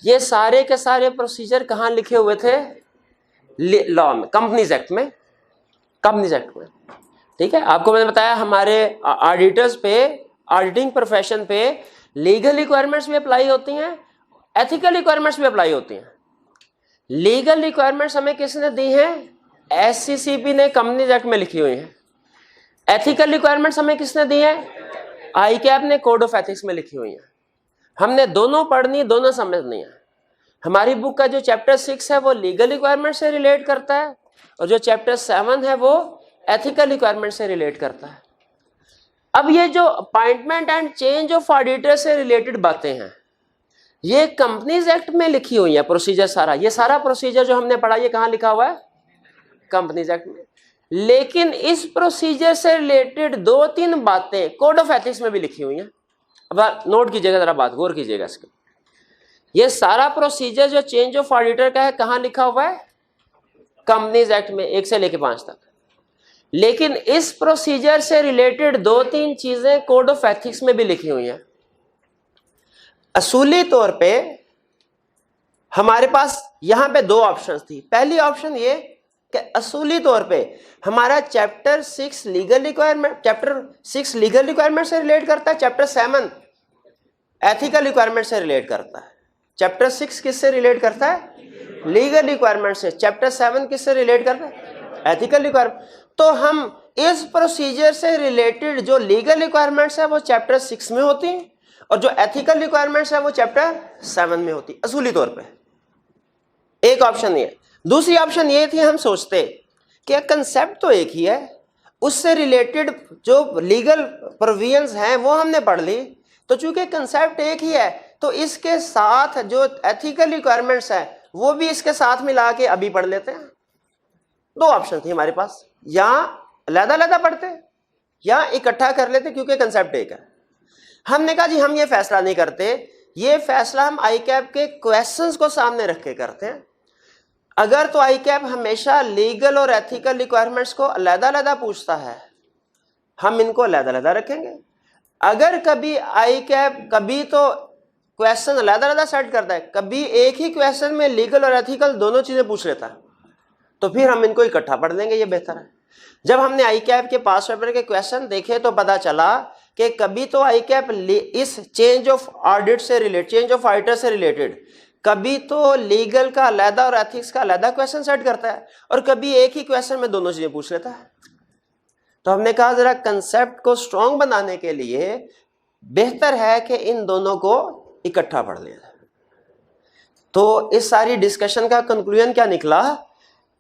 ये सारे के सारे प्रोसीजर कहां लिखे हुए थे, लॉ में, कंपनीज एक्ट में, कंपनीज एक्ट में। ठीक है, आपको मैंने बताया हमारे ऑडिटर्स पे, ऑडिटिंग प्रोफेशन पे लीगल रिक्वायरमेंट्स भी अप्लाई होती हैं, एथिकल रिक्वायरमेंट्स भी अप्लाई होती हैं। लीगल रिक्वायरमेंट्स हमें किसने दी हैं, एससीसीपी ने कंपनीज एक्ट में लिखी हुई हैं। एथिकल रिक्वायरमेंट्स हमें किसने दी है, आईकैप ने कोड ऑफ एथिक्स में लिखी हुई हैं। हमने दोनों पढ़नी, दोनों समझनी है। हमारी बुक का जो चैप्टर 6 है वो लीगल रिक्वायरमेंट से रिलेट करता है, और जो चैप्टर 7 है वो एथिकल रिक्वायरमेंट से रिलेट करता है। अब ये जो appointment and change of auditor से रिलेटेड बातें हैं ये कंपनीज एक्ट में लिखी हुई है प्रोसीजर सारा। ये सारा प्रोसीजर जो हमने पढ़ा ये कहाँ लिखा हुआ है? कंपनीज एक्ट में। लेकिन इस प्रोसीजर से रिलेटेड 2-3 बातें कोड ऑफ एथिक्स में भी लिखी हुई हैं। अब नोट कीजिएगा, जरा बात गौर कीजिएगा इसके। ये सारा प्रोसीजर जो चेंज ऑफ ऑडिटर का है कहाँ लिखा हुआ है? कंपनीज एक्ट में 1 से लेकर 5 तक। लेकिन इस प्रोसीजर से रिलेटेड 2-3 चीजें कोड ऑफ एथिक्स में भी लिखी हुई हैं। असूली तौर पे हमारे पास यहां पे 2 ऑप्शंस थी। पहली ऑप्शन ये कि असूली तौर पे हमारा चैप्टर 6 लीगल रिक्वायरमेंट से रिलेट करता है, चैप्टर 7 एथिकल रिक्वायरमेंट से रिलेट करता है। चैप्टर 6 किससे रिलेट करता है? लीगल रिक्वायरमेंट से। चैप्टर 7 किससे रिलेट करता है? Ethical requirement. तो हम इस प्रोसीजर से रिलेटेड जो लीगल रिक्वायरमेंट्स है वो चैप्टर 6 में होती हैं और जो एथिकल रिक्वायरमेंट्स है वो चैप्टर 7 में होती है असूली तौर पे। एक ऑप्शन ये। दूसरी ऑप्शन ये थी, हम सोचते कि कंसेप्ट तो एक ही है, उससे रिलेटेड जो लीगल प्रोविजंस हैं वो हमने पढ़ ली, तो चूंकि कंसेप्ट एक ही है तो इसके साथ जो एथिकल रिक्वायरमेंट्स है वो भी इसके साथ मिला के अभी पढ़ लेते हैं। 2 ऑप्शन थी हमारे पास, या अलग-अलग पढ़ते या इकट्ठा कर लेते क्योंकि कंसेप्ट एक है। हमने कहा जी हम ये फैसला नहीं करते, ये फैसला हम आईकैप के क्वेश्चंस को सामने रख के करते हैं। अगर तो आईकैप हमेशा लीगल और एथिकल रिक्वायरमेंट्स को अलग-अलग पूछता है, हम इनको अलग-अलग रखेंगे। अगर कभी आईकैप कभी तो क्वेश्चन अलग-अलग सेट करता है, कभी एक ही क्वेश्चन में लीगल और एथिकल दोनों चीजें पूछ लेता है, तो फिर हम इनको इकट्ठा पढ़ लेंगे, ये बेहतर है। जब हमने आईकैप के पास पेपर के क्वेश्चन देखे तो पता चला कि कभी तो आईकैप इस चेंज ऑफ ऑडिट से रिलेटेड, चेंज ऑफ ऑडिटर से रिलेटेड, कभी तो लीगल का अलग और एथिक्स का अलग क्वेश्चन सेट करता है और कभी एक ही क्वेश्चन में दोनों चीजें पूछ लेता है। तो हमने कहा जरा कंसेप्ट को स्ट्रॉन्ग बनाने के लिए बेहतर है कि इन दोनों को इकट्ठा पढ़ लिया जाए। तो इस सारी डिस्कशन का कंक्लूजन क्या निकला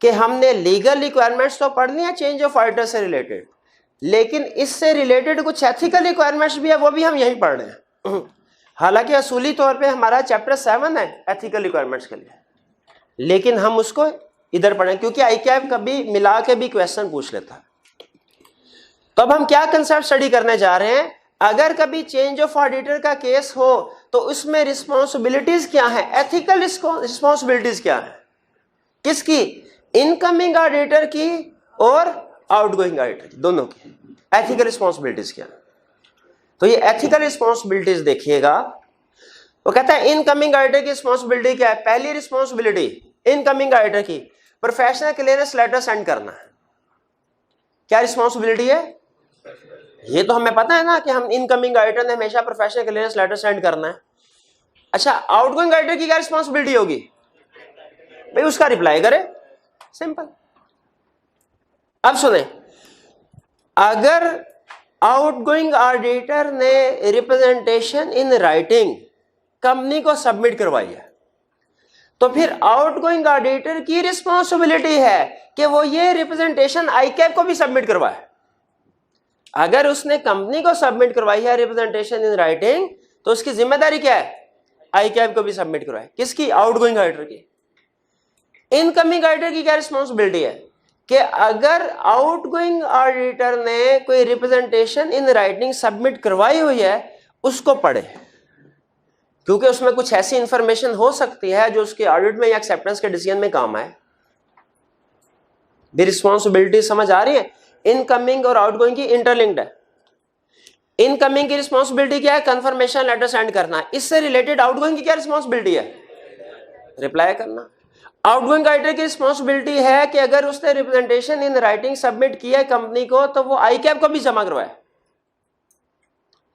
कि हमने लीगल रिक्वायरमेंट्स तो पढ़ लिया चेंज ऑफ ऑडिटर से रिलेटेड, लेकिन इससे रिलेटेड कुछ एथिकल रिक्वायरमेंट्स भी है वो भी हम यहीं पढ़ रहे हैं। हालांकि असूली तौर पे हमारा चैप्टर 7 है एथिकल रिक्वायरमेंट्स के लिए, लेकिन हम उसको इधर पढ़ें क्योंकि आईकैप कभी मिला के भी क्वेश्चन पूछ लेता है। तो अब हम क्या कंसेप्ट स्टडी करने जा रहे हैं? अगर कभी चेंज ऑफ ऑडिटर का केस हो तो उसमें रिस्पॉन्सिबिलिटीज क्या है, एथिकल रिस्पॉन्सिबिलिटीज क्या है, किसकी? इनकमिंग ऑडिटर की और आउटगोइंग ऑडिटर की, दोनों की एथिकल रिस्पॉन्सिबिलिटीज क्या है। तो ये एथिकल रिस्पॉन्सिबिलिटीज देखिएगा, वो कहता है इनकमिंग ऑडिटर की रिस्पॉन्सिबिलिटी क्या है। पहली रिस्पॉन्सिबिलिटी इनकमिंग ऑडिटर की प्रोफेशनल क्लियरेंस लेटर सेंड करना है। क्या रिस्पॉन्सिबिलिटी है? ये तो हमें पता है ना कि हम इनकमिंग ऑडिटर ने हमेशा प्रोफेशनल क्लियरेंस लेटर सेंड करना है। अच्छा, आउटगोइंग ऑडिटर की क्या रिस्पॉन्सिबिलिटी होगी? भाई उसका रिप्लाई करे, सिंपल। अब सुने, अगर आउटगोइंग ऑडिटर ने रिप्रेजेंटेशन इन राइटिंग कंपनी को सबमिट करवाई है तो फिर आउटगोइंग ऑडिटर की रिस्पॉन्सिबिलिटी है कि वो ये रिप्रेजेंटेशन आईकैप को भी सबमिट करवाए। अगर उसने कंपनी को सबमिट करवाई है रिप्रेजेंटेशन इन राइटिंग तो उसकी जिम्मेदारी क्या है? आईकैप को भी सबमिट करवाए। किसकी? आउटगोइंग ऑडिटर की। इनकमिंग ऑडिटर की क्या रिस्पॉन्सिबिलिटी है कि अगर आउटगोइंग ऑडिटर ने कोई रिप्रेजेंटेशन इन राइटिंग सबमिट करवाई हुई है उसको पढ़े, क्योंकि उसमें कुछ ऐसी इंफॉर्मेशन हो सकती है जो उसके ऑडिट में या एक्सेप्टेंस के डिसीजन में काम आए। भी रिस्पॉन्सिबिलिटी समझ आ रही है? इनकमिंग और आउटगोइंग की इंटरलिंक्ड है। इनकमिंग की रिस्पॉन्सिबिलिटी क्या है? कंफर्मेशन लेटर सेंड करना। इससे रिलेटेड आउटगोइंग की क्या रिस्पॉन्सिबिलिटी है? रिप्लाई करना। आउटगोइंग ऑडिटर की रिस्पॉन्सिबिलिटी है कि अगर उसने रिप्रेजेंटेशन इन राइटिंग सबमिट किया है कंपनी को तो वो आईकैप को भी जमा करवाए।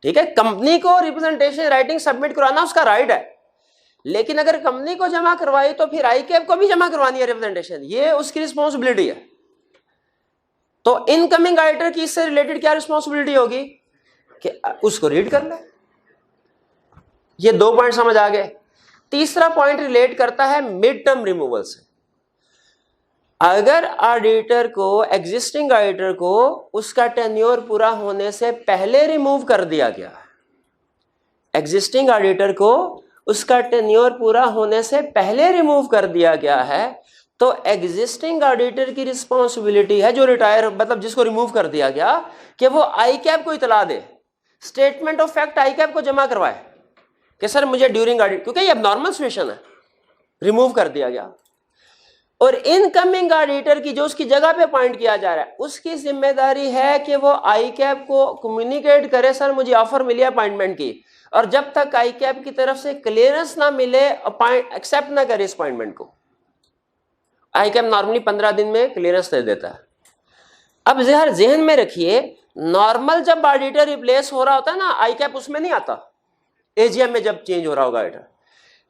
ठीक है, कंपनी को रिप्रेजेंटेशन राइटिंग सबमिट करवाना उसका राइट है, लेकिन अगर कंपनी को जमा करवाई तो फिर आईकैप को भी जमा करवानी है रिप्रेजेंटेशन, ये उसकी रिस्पॉन्सिबिलिटी है। तो इनकमिंग ऑडिटर की इससे रिलेटेड क्या रिस्पॉन्सिबिलिटी होगी कि उसको रीड कर ले। ये 2 पॉइंट समझ आ गए। तीसरा पॉइंट रिलेट करता है मिड टर्म रिमूवल से। अगर ऑडिटर को, एग्जिस्टिंग ऑडिटर को उसका टेन्योर पूरा होने से पहले रिमूव कर दिया गया, एग्जिस्टिंग ऑडिटर को उसका टेन्योर पूरा होने से पहले रिमूव कर दिया गया है, तो एग्जिस्टिंग ऑडिटर की रिस्पॉन्सिबिलिटी है, जो रिटायर मतलब जिसको रिमूव कर दिया गया, कि वो आईकैप को इतला दे, स्टेटमेंट ऑफ फैक्ट आईकैप को जमा करवाए कि सर मुझे ड्यूरिंग ऑडिट, क्योंकि ये अब नॉर्मल सिचुएशन है, रिमूव कर दिया गया। और इनकमिंग ऑडिटर की जो उसकी जगह पे अपॉइंट किया जा रहा है, उसकी जिम्मेदारी है कि वो आईकैप को कम्युनिकेट करे, सर मुझे ऑफर मिली अपॉइंटमेंट की, और जब तक आईकैप की तरफ से क्लियरेंस ना मिले, एक्सेप्ट ना करे इस अपॉइंटमेंट को। आईकैप नॉर्मली 15 दिन में क्लियरेंस दे देता है। अब जहन में रखिए, नॉर्मल जब ऑडिटर रिप्लेस हो रहा होता है ना, आईकैप उसमें नहीं आता, एजीएम में जब चेंज हो रहा होगा ऑडिटर।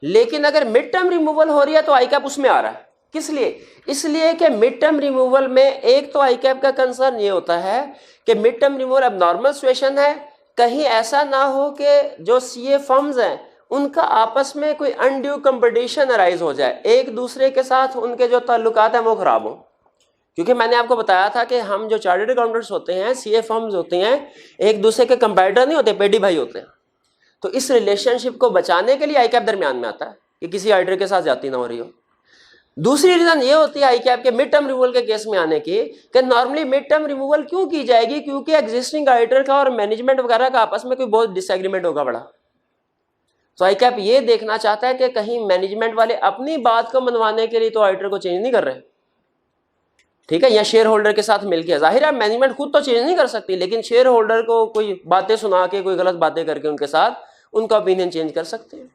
लेकिन अगर मिड टर्म रिमूवल हो रही है तो आईकैप उसमें आ रहा है। किस लिए? इसलिए कि मिड टर्म रिमूवल में एक तो आईकैप का कंसर्न ये होता है कि मिड टर्म रिमूवल अब नॉर्मल सिचुएशन है, कहीं ऐसा ना हो कि जो सीए फर्म्स हैं उनका आपस में कोई अनड्यू कंपटीशन अराइज हो जाए, एक दूसरे के साथ उनके जो ताल्लुकात हैं वो खराब हो। क्योंकि मैंने आपको बताया था कि हम जो चार्टर्ड अकाउंटेंट्स होते हैं, सीए फर्म्स होते हैं, एक दूसरे के कंपेटिटर नहीं होते, पेडी भाई होते हैं। तो इस रिलेशनशिप को बचाने के लिए आईकैप दरमियान में आता है कि किसी ऑडिटर के साथ जाती ना हो रही हो। दूसरी रीजन ये होती है आईकैप के मिड टर्म रिमूवल के केस में आने की, कि नॉर्मली मिड टर्म रिमूवल क्यों की जाएगी, क्योंकि एग्जिस्टिंग ऑडिटर का और मैनेजमेंट वगैरह का आपस में कोई बहुत डिसएग्रीमेंट होगा बड़ा। तो आईकैप ये देखना चाहता है कि कहीं मैनेजमेंट वाले अपनी बात को मनवाने के लिए तो ऑडिटर को चेंज नहीं कर रहे, ठीक है, या शेयर होल्डर के साथ मिलकर। जाहिर है मैनेजमेंट खुद तो चेंज नहीं कर सकती, लेकिन शेयर होल्डर को कोई बातें सुना के, कोई गलत बातें करके उनके साथ उनका ओपिनियन चेंज कर सकते हैं।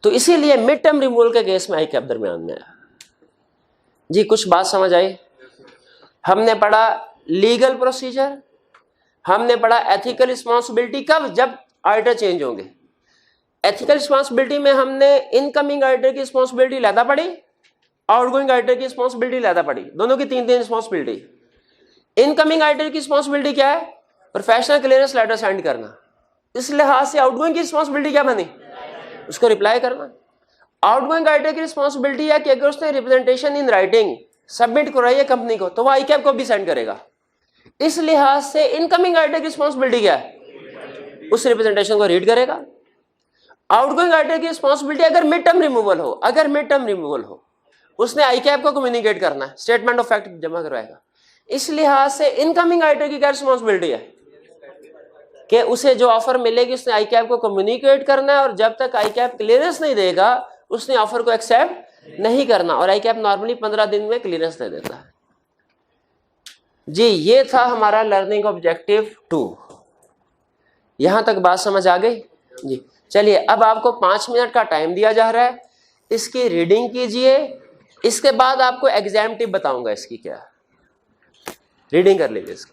तो इसीलिए मिड टर्म रिमूवल के केस में आईकैप दरमियान में आया। जी कुछ बात समझ आई? हमने पढ़ा लीगल प्रोसीजर, हमने पढ़ा एथिकल रिस्पॉन्सिबिलिटी कब, जब ऑडिटर चेंज होंगे। एथिकल रिस्पॉन्सिबिलिटी में हमने इनकमिंग ऑडिटर की रिस्पॉन्सिबिलिटी ज़्यादा पढ़ी, आउटगोइंग ऑडिटर की रिस्पॉन्सिबिलिटी ज़्यादा पढ़ी, दोनों की 3-3 रिस्पॉन्सिबिलिटी। इनकमिंग ऑडिटर की रिस्पॉन्सिबिलिटी क्या है? प्रोफेशनल क्लियरेंस लेटर सेंड करना। इस लिहाज से आउटगोइंग की रिस्पॉन्सिबिलिटी क्या बनी? उसको रिप्लाई करना। आउटगोइंग ऑडिटर की रिस्पॉन्सिबिलिटी है कि अगर उसने रिप्रेजेंटेशन इन राइटिंग सबमिट कराई है कंपनी को, तो वो आईकैप को भी सेंड करेगा। इस लिहाज से इनकमिंग ऑडिटर की रिस्पॉन्सिबिलिटी क्या है? उस रिप्रेजेंटेशन को रीड करेगा। आउटगोइंग ऑडिटर की रिस्पॉन्सिबिलिटी अगर मिड टर्म रिमूवल हो, उसने आईकैप को कम्युनिकेट करना है, स्टेटमेंट ऑफ फैक्ट जमा करवाएगा। इस लिहाज से इनकमिंग ऑडिटर की क्या रिस्पॉन्सिबिलिटी है कि उसे जो ऑफर मिलेगी उसने आईकैप को कम्युनिकेट करना है, और जब तक आईकैप क्लियरेंस नहीं देगा उसने ऑफर को एक्सेप्ट नहीं करना, और आईकैप नॉर्मली 15 दिन में क्लियरेंस दे देता है। जी ये था हमारा लर्निंग ऑब्जेक्टिव 2। यहां तक बात समझ आ गई? जी चलिए, अब आपको 5 मिनट का टाइम दिया जा रहा है, इसकी रीडिंग कीजिए, इसके बाद आपको एग्जाम टिप बताऊंगा इसकी क्या, रीडिंग कर लीजिए इसकी।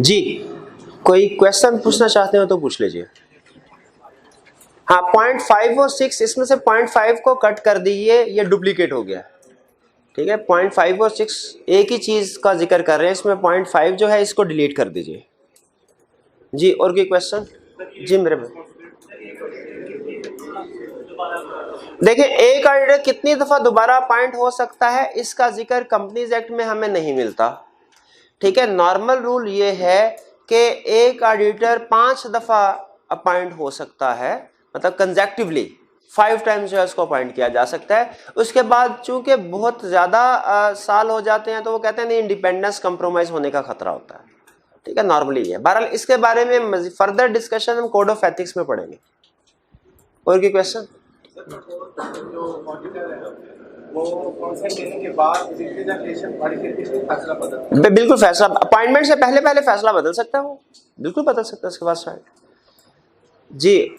जी, कोई क्वेश्चन पूछना चाहते हो तो पूछ लीजिए। हाँ, 0.5 और 6, इसमें से 0.5 को कट कर दीजिए, ये डुप्लीकेट हो गया। ठीक है, 0.5 और 6 एक ही चीज का जिक्र कर रहे हैं, इसमें 0.5 जो है इसको डिलीट कर दीजिए। जी, और कोई क्वेश्चन? जी मेरे में देखिए, एक ऑडिटर कितनी दफा दोबारा अपॉइंट हो सकता है, इसका जिक्र कंपनीज एक्ट में हमें नहीं मिलता। ठीक है, नॉर्मल रूल ये है कि एक ऑडिटर 5 दफा अपॉइंट हो सकता है, मतलब कंसेक्टिवली 5 टाइम्स जो है उसको अपॉइंट किया जा सकता है। उसके बाद चूंकि बहुत ज्यादा साल हो जाते हैं तो वो कहते हैं नहीं, इंडिपेंडेंस कंप्रोमाइज होने का खतरा होता है। ठीक है, नॉर्मली है। बहरहाल इसके बारे में फर्दर डिस्कशन हम कोड ऑफ एथिक्स में पढ़ेंगे। और कोई क्वेश्चन? जो ऑडिटर है वो कॉन्सेप्ट देने के बाद रिप्रेजेंटेशन फैसला बदल, बिल्कुल फैसला अपॉइंटमेंट से पहले पहले फैसला बदल सकता है, वो बिल्कुल बदल सकता है उसके बाद शायद। जी,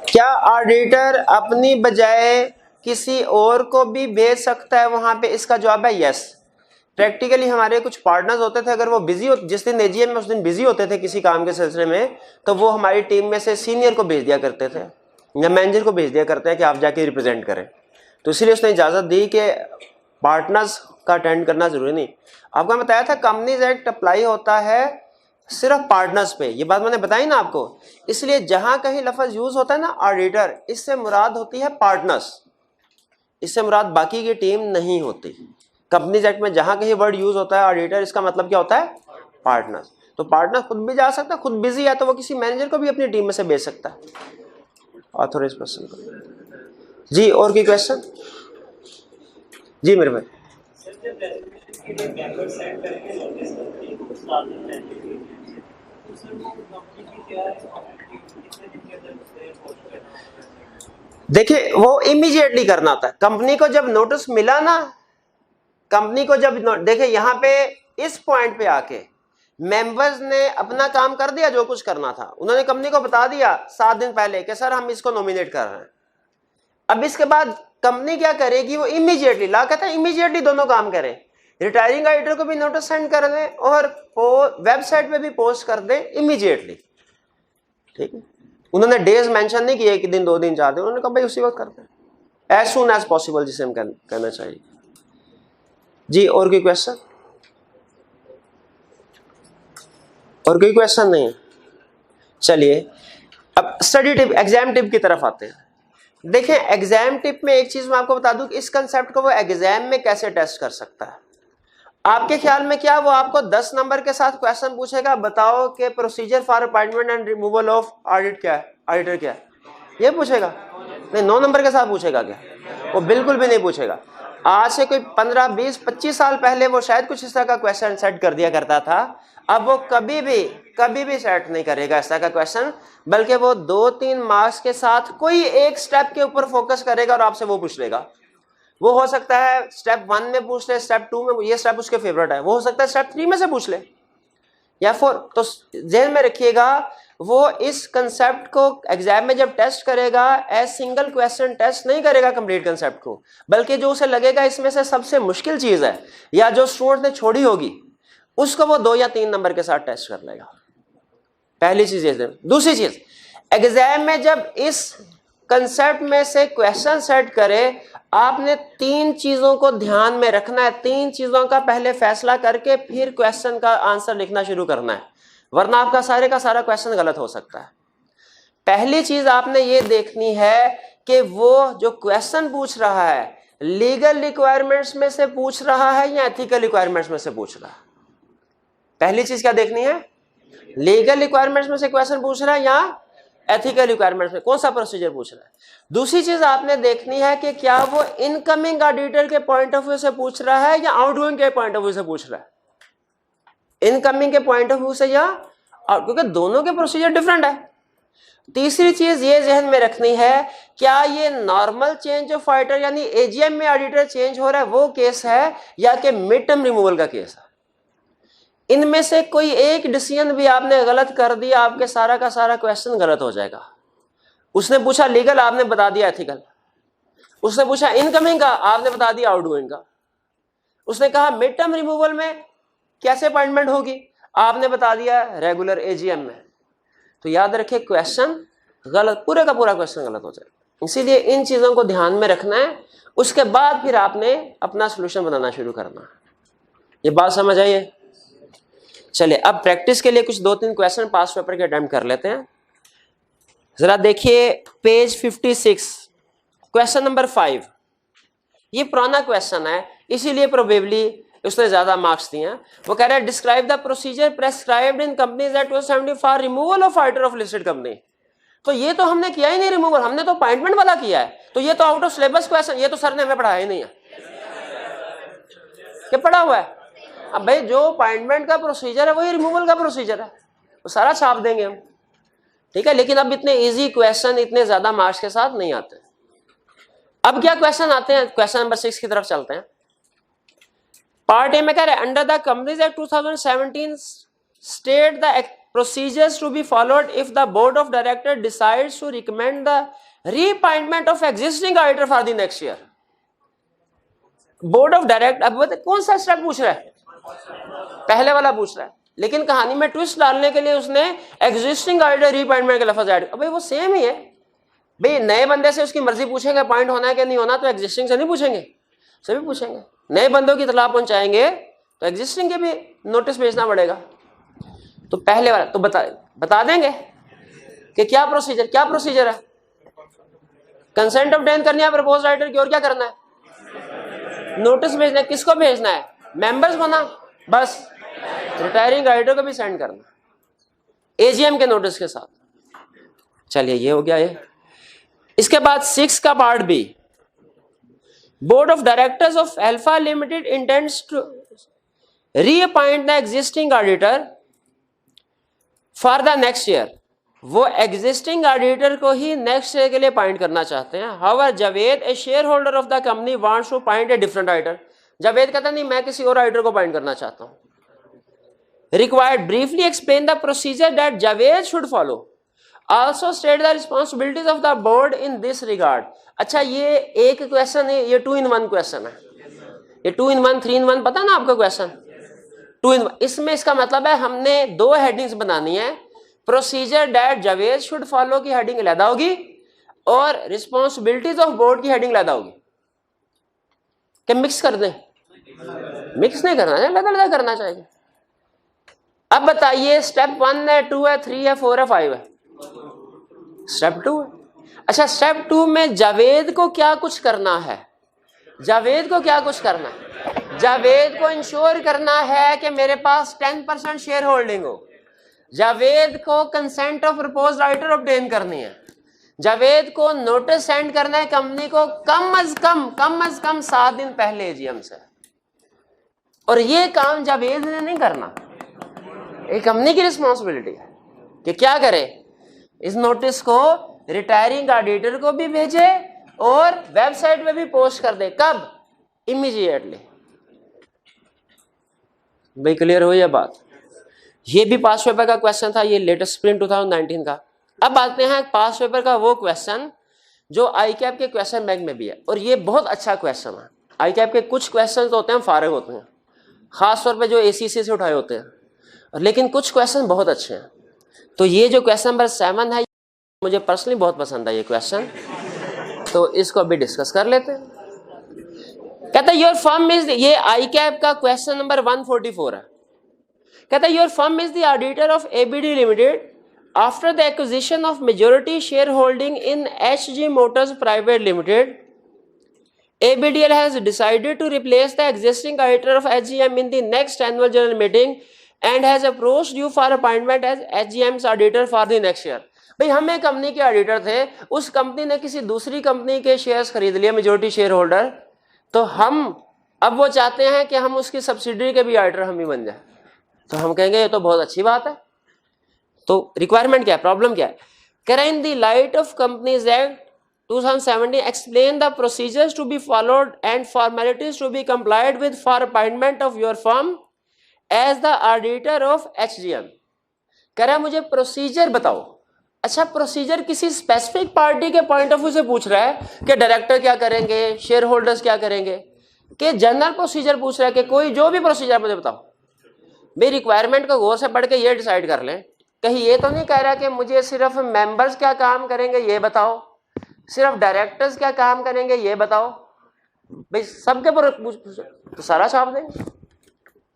क्या ऑडिटर अपनी बजाय किसी और को भी भेज सकता है वहां पे? इसका जवाब है यस। प्रैक्टिकली हमारे कुछ पार्टनर्स होते थे, अगर वो बिजी हो, जिस दिन एजीएम में उस दिन बिजी होते थे किसी काम के सिलसिले में, तो वो हमारी टीम में से सीनियर को भेज दिया करते थे या मैनेजर को भेज दिया करते हैं कि आप जाके रिप्रेजेंट करें। तो इसलिए उसने इजाजत दी कि पार्टनर्स का अटेंड करना जरूरी नहीं। आपको मैं बताया था कंपनीज एक्ट अप्लाई होता है सिर्फ पार्टनर्स पे, ये बात मैंने बताई ना आपको। इसलिए जहां कहीं लफ्ज यूज होता है ना ऑडिटर, इससे मुराद होती है पार्टनर्स, इससे मुराद बाकी की टीम नहीं होती। कंपनीज एक्ट में जहां कहीं वर्ड यूज होता है ऑडिटर, इसका मतलब क्या होता है? पार्टनर्स। तो पार्टनर खुद भी जा सकता है, खुद बिजी है तो वो किसी मैनेजर को भी अपनी टीम में से भेज सकता है, ऑथोराइज्ड पर्सन को। जी, और कोई क्वेश्चन? जी मेरे भाई। देखिए, वो इमीडिएटली करना होता है। कंपनी को जब नोटिस मिला ना, कंपनी को जब देखिए यहां पे इस पॉइंट पे आके मेंबर्स ने अपना काम कर दिया, जो कुछ करना था उन्होंने कंपनी को बता दिया 7 दिन पहले कि सर हम इसको नॉमिनेट कर रहे हैं। अब इसके बाद कंपनी क्या करेगी? वो इमीडिएटली ला कहता है इमीडिएटली दोनों काम करें, रिटायरिंग ऑडिटर को भी नोटिस सेंड कर दें और वेबसाइट पे भी पोस्ट कर दें इमीडिएटली। ठीक है, उन्होंने डेज मेंशन नहीं किए, 1 दिन 2 दिन 4 दिन, उन्होंने कहा भाई उसी वक्त करते हैं, एज सून एज पॉसिबल, जिसे हम कहना चाहिए। जी, और कोई क्वेश्चन? और कोई क्वेश्चन नहीं? चलिए अब स्टडी टिप, एग्जाम टिप की तरफ आते हैं। देखें, एग्जाम टिप में एक चीज मैं आपको बता दूं कि इस कंसेप्ट को वो एग्जाम में कैसे टेस्ट कर सकता है। आपके ख्याल में क्या वो आपको 10 नंबर के साथ क्वेश्चन पूछेगा, बताओ कि procedure for appointment and removal of audit क्या है, ऑडिटर क्या है, ये पूछेगा? नहीं, 9 नंबर के साथ पूछेगा क्या? वो बिल्कुल भी नहीं पूछेगा। आज से कोई 15, 20, 25 साल पहले वो शायद कुछ इस तरह का क्वेश्चन सेट कर दिया करता था, अब वो कभी भी सेट नहीं करेगा इस तरह का क्वेश्चन, बल्कि वो 2-3 मार्क्स के साथ कोई एक स्टेप के ऊपर फोकस करेगा और आपसे वो पूछ लेगा। वो हो सकता है स्टेप 1 में पूछ ले, स्टेप 2 में, ये स्टेप उसके फेवरेट है, वो हो सकता है स्टेप 3 में से पूछ ले या 4। तो ध्यान में रखिएगा, वो इस कंसेप्ट को एग्जाम में जब टेस्ट करेगा एज सिंगल क्वेश्चन टेस्ट नहीं करेगा कंप्लीट कंसेप्ट को, बल्कि जो उसे लगेगा इसमें से सबसे मुश्किल चीज है या जो स्टूडेंट ने छोड़ी होगी उसको वो 2 या 3 नंबर के साथ टेस्ट कर लेगा। पहली चीज ये। दूसरी चीज, एग्जाम में जब इस कंसेप्ट में से क्वेश्चन सेट करे, आपने 3 चीजों को ध्यान में रखना है। 3 चीजों का पहले फैसला करके फिर क्वेश्चन का आंसर लिखना शुरू करना है, वरना आपका सारे का सारा क्वेश्चन गलत हो सकता है। पहली चीज आपने ये देखनी है कि वो जो क्वेश्चन पूछ रहा है लीगल रिक्वायरमेंट्स में से पूछ रहा है या एथिकल रिक्वायरमेंट्स में से पूछ रहा है। पहली चीज क्या देखनी है, लीगल रिक्वायरमेंट्स में से क्वेश्चन पूछ रहा है या एथिकल रिक्वायरमेंट्स में, कौन सा प्रोसीजर पूछ रहा है। दूसरी चीज आपने देखनी है कि क्या वो इनकमिंग ऑडिटर के पॉइंट ऑफ व्यू से पूछ रहा है या आउटगोइंग के पॉइंट ऑफ व्यू से पूछ रहा है। इनकमिंग के पॉइंट ऑफ व्यू से या क्योंकि दोनों के प्रोसीजर डिफरेंट है। तीसरी चीज ये ध्यान में रखनी है, क्या ये नॉर्मल चेंज ऑफ ऑडिटर यानी एजीएम में ऑडिटर चेंज हो रहा है वो केस है या कि मिड टर्म रिमूवल का केस है। इनमें से कोई एक डिसीजन भी आपने गलत कर दिया, आपके सारा का सारा क्वेश्चन गलत हो जाएगा। उसने पूछा लीगल, आपने बता दिया एथिकल। उसने पूछा इनकमिंग का, आपने बता दिया आउटगोइंग का। उसने कहा मिड टर्म रिमूवल में कैसे अपॉइंटमेंट होगी, आपने बता दिया रेगुलर एजीएम में। तो याद रखें क्वेश्चन गलत, पूरे का पूरा क्वेश्चन गलत हो जाएगा। इसीलिए इन चीजों को ध्यान में रखना है, उसके बाद फिर आपने अपना सोल्यूशन बनाना शुरू करना है। ये बात समझ आइए। चलिए अब प्रैक्टिस के लिए कुछ 2-3 क्वेश्चन पास पेपर के अटेम्प्ट कर लेते हैं। जरा देखिए पेज 56 क्वेश्चन नंबर 5। ये पुराना क्वेश्चन है इसीलिए प्रोबेबली उसने ज्यादा मार्क्स दिए हैं। वो कह रहा है describe the procedure prescribed in companies act 270 for removal of auditor of listed company. तो ये तो हमने किया ही नहीं रिमूवल, हमने तो अपॉइंटमेंट वाला किया है। तो ये तो आउट ऑफ सिलेबस क्वेश्चन, ये तो सर ने हमें पढ़ाया ही नहीं है। क्या पढ़ा हुआ है? अब भाई जो अपॉइंटमेंट का प्रोसीजर है वही रिमूवल का प्रोसीजर है, वो सारा छाप देंगे हम, ठीक है। लेकिन अब इतने इजी क्वेश्चन इतने ज्यादा मार्क्स के साथ नहीं आते। अब क्या क्वेश्चन आते हैं, क्वेश्चन नंबर 6 की तरफ चलते हैं। पार्ट ए में कह रहे हैं under the companies act 2017 state the procedures to be followed if the board of directors decides to recommend the reappointment of existing auditor for the next year. Board of director, अब बताए कौन सा step पूछ रहा है, पहले वाला पूछ रहा है, लेकिन कहानी में ट्विस्ट डालने के लिए उसने एग्जिस्टिंग ऑडिटर रीअपॉइंटमेंट के लफ्ज ऐड। भाई वो सेम ही है भाई, नए बंदे से उसकी मर्जी पूछेंगे अपॉइंट होना है कि नहीं होना, तो एग्जिस्टिंग से नहीं पूछेंगे, सभी पूछेंगे। नए बंदों की इतला पहुंचाएंगे तो एग्जिस्टिंग के भी नोटिस भेजना पड़ेगा। तो पहले वाला तो बता देंगे कि क्या प्रोसीजर है। कंसेंट ऑब्टेन करनी है प्रपोज राइटर की, और क्या करना है, नोटिस भेजना है। किसको भेजना है, मेंबर्स को ना, बस रिटायरिंग ऑडिटर को भी सेंड करना एजीएम के नोटिस के साथ। चलिए ये हो गया ये। इसके बाद 6 का part B, board of directors of alpha limited intends to reappoint the existing auditor for the next year. वो एग्जिस्टिंग ऑडिटर को ही नेक्स्ट ईयर के लिए अपॉइंट करना चाहते हैं। However Javed a shareholder of the company wants to appoint a different auditor. Javed कहता नहीं मैं किसी और ऑडिटर को अपॉइंट करना चाहता हूं। Required briefly explain the procedure that Javed should follow, also state the responsibilities of the board in this regard. अच्छा ये एक क्वेश्चन है, ये 2 in 1 क्वेश्चन है, ये 2 in 1 3 in 1 पता ना आपका क्वेश्चन 2 in 1। इसमें इसका मतलब है हमने 2 हेडिंग्स बनानी है, procedure that Javed should follow की हेडिंग अलग होगी और रिस्पॉन्सिबिलिटीज ऑफ बोर्ड की हेडिंग अलग होगी। क्या मिक्स कर दें? मिक्स नहीं करना चाहिए, अलग अलग करना चाहिए। अब बताइए स्टेप 1 है, 2 है, 3 है, 4 है, 5 है, स्टेप 2 है। अच्छा स्टेप 2 में जावेद को क्या कुछ करना है, जावेद को क्या कुछ करना है, जावेद को इंश्योर करना है कि मेरे पास 10% शेयर होल्डिंग हो। जावेद को consent of proposed auditor obtain करनी है। जावेद को नोटिस सेंड करना है कंपनी को कम अज कम 7 दिन पहले एजीएम से। और ये काम जावेद ने नहीं करना, ये कंपनी की रिस्पॉन्सिबिलिटी है कि क्या करे, इस नोटिस को रिटायरिंग ऑडिटर को भी भेजे और वेबसाइट पे भी पोस्ट कर दे। कब? इमीडिएटली। भाई क्लियर हुई यह बात? ये भी पास पेपर का क्वेश्चन था, ये लेटेस्ट स्प्रिंग 2019 का। अब आते हैं पास पेपर का वो क्वेश्चन जो आईकैप के क्वेश्चन बैंक में भी है, और ये बहुत अच्छा क्वेश्चन है। आईकैप के कुछ क्वेश्चन तो होते हैं फारग होते हैं, खासतौर पे जो एसीसी से उठाए होते हैं, लेकिन कुछ क्वेश्चन बहुत अच्छे हैं। तो ये जो क्वेश्चन नंबर 7 है मुझे पर्सनली बहुत पसंद है ये क्वेश्चन। तो इसको अभी डिस्कस कर लेते हैं। कहता है योर फर्म इज, ये आई कैप का क्वेश्चन नंबर 144 है। कहता है your firm is the auditor of ABD limited after the acquisition of majority share holding in Hg Motors private limited. ABDL has decided to replace the existing auditor of HGM in the next annual general meeting and has approached you for appointment as HGM's auditor for the next year। भाई हम एक company के auditor थे, उस company ने किसी दूसरी company के शेयर्स खरीद लिए, मेजॉरिटी शेयर होल्डर, तो हम अब वो चाहते हैं कि हम उसकी सब्सिडरी के भी ऑडिटर हम ही बन जाए। तो हम कहेंगे ये तो बहुत अच्छी बात है। तो रिक्वायरमेंट क्या है, प्रॉब्लम क्या है? कह रहे in the light of companies act 2017 explain the procedures to be followed and formalities to be complied with for appointment of your firm as the auditor of HGM। कह रहा है मुझे प्रोसीजर बताओ। अच्छा, प्रोसीजर किसी स्पेसिफिक पार्टी के point of view से पूछ रहा है कि डायरेक्टर क्या करेंगे, शेयर होल्डर्स क्या करेंगे, कि जनरल प्रोसीजर पूछ रहा है कि कोई जो भी प्रोसीजर मुझे बताओ। मेरी रिक्वायरमेंट को गौर से पढ़ के ये डिसाइड कर लें। कहीं ये तो नहीं कह रहा कि मुझे सिर्फ मेंबर्स क्या काम करेंगे ये बताओ, सिर्फ डायरेक्टर्स क्या काम करेंगे ये बताओ। भाई सबके पर तो सारा छाप देंगे,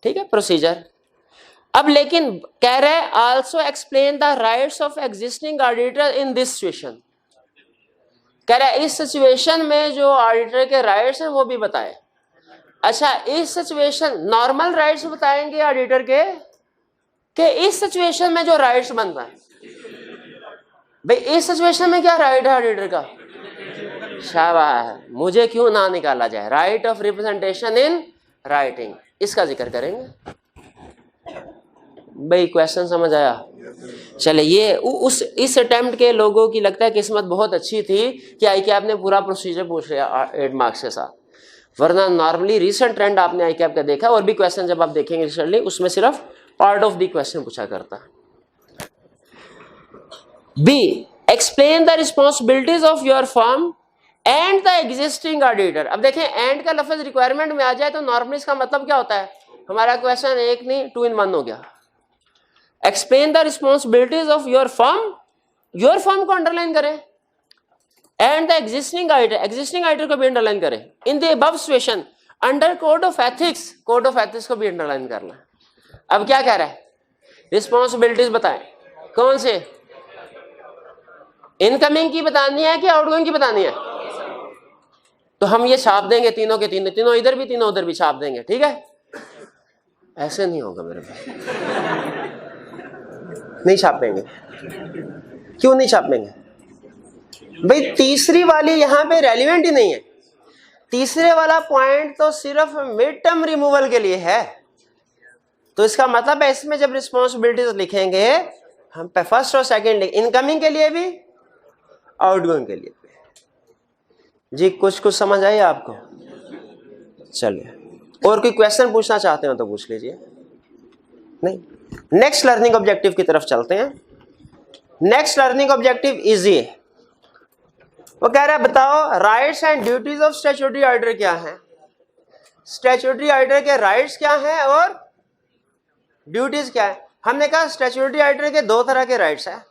ठीक है प्रोसीजर। अब लेकिन कह रहे हैं also explain the rights of existing auditor in this situation. कह रहे हैं इस सिचुएशन में जो ऑडिटर के राइट्स हैं वो भी बताए। अच्छा, इस सिचुएशन नॉर्मल राइट्स बताएंगे ऑडिटर के, कि इस सिचुएशन में जो राइट्स बनता है, भाई इस सिचुएशन में क्या राइट है ऑडिटर का? शाबाश, मुझे क्यों ना निकाला जाए, right of representation in writing, इसका जिक्र करेंगे। भाई क्वेश्चन समझ आया? चले, ये इस अटेम्प्ट के लोगों की लगता है किस्मत बहुत अच्छी थी कि आई कैप ने पूरा प्रोसीजर पूछ लिया 8 मार्क्स के साथ, वरना नॉर्मली रीसेंट ट्रेंड आपने आई कैप का देखा, और भी क्वेश्चन जब आप देखेंगे रिसेंटली उसमें सिर्फ पार्ट ऑफ द क्वेश्चन पूछा करता। B, explain the responsibilities of your firm and the existing auditor. अब देखें एंड का लफ्ज रिक्वायरमेंट में आ जाए तो नॉर्मली इसका मतलब क्या होता है? हमारा क्वेश्चन एक नहीं 2 in 1 हो गया। Explain the responsibilities of your firm को अंडरलाइन करें, एंड द एग्जिस्टिंग ऑडिटर को भी अंडरलाइन करें। In the above situation under code of ethics को भी अंडरलाइन करना। अब क्या कह रहा है? रिस्पॉन्सिबिलिटीज बताएं, कौन से? इनकमिंग की बतानी है कि आउटगोइंग की बतानी है? तो हम ये छाप देंगे तीनों के तीनों इधर भी तीनों उधर भी छाप देंगे, ठीक है? ऐसे नहीं होगा मेरे भाई, नहीं छापेंगे। क्यों नहीं छापेंगे भाई? तीसरी वाली यहां पे रेलिवेंट ही नहीं है। तीसरे वाला पॉइंट तो सिर्फ मिड टर्म रिमूवल के लिए है, तो इसका मतलब है इसमें जब रिस्पॉन्सिबिलिटीज लिखेंगे हम फर्स्ट और सेकंड इनकमिंग के लिए भी आउटगोइंग के लिए भी। जी कुछ समझ आई आपको? चलिए, और कोई क्वेश्चन पूछना चाहते हो तो पूछ लीजिए। नहीं, नेक्स्ट लर्निंग ऑब्जेक्टिव की तरफ चलते हैं। नेक्स्ट लर्निंग ऑब्जेक्टिव इजी है। वो कह रहा है बताओ rights and duties of statutory auditor क्या है। स्टैट्यूटरी ऑडिटर के राइट्स क्या हैं और ड्यूटीज क्या है। हमने कहा स्टैट्यूटरी ऑडिटर के 2 तरह के राइट्स हैं।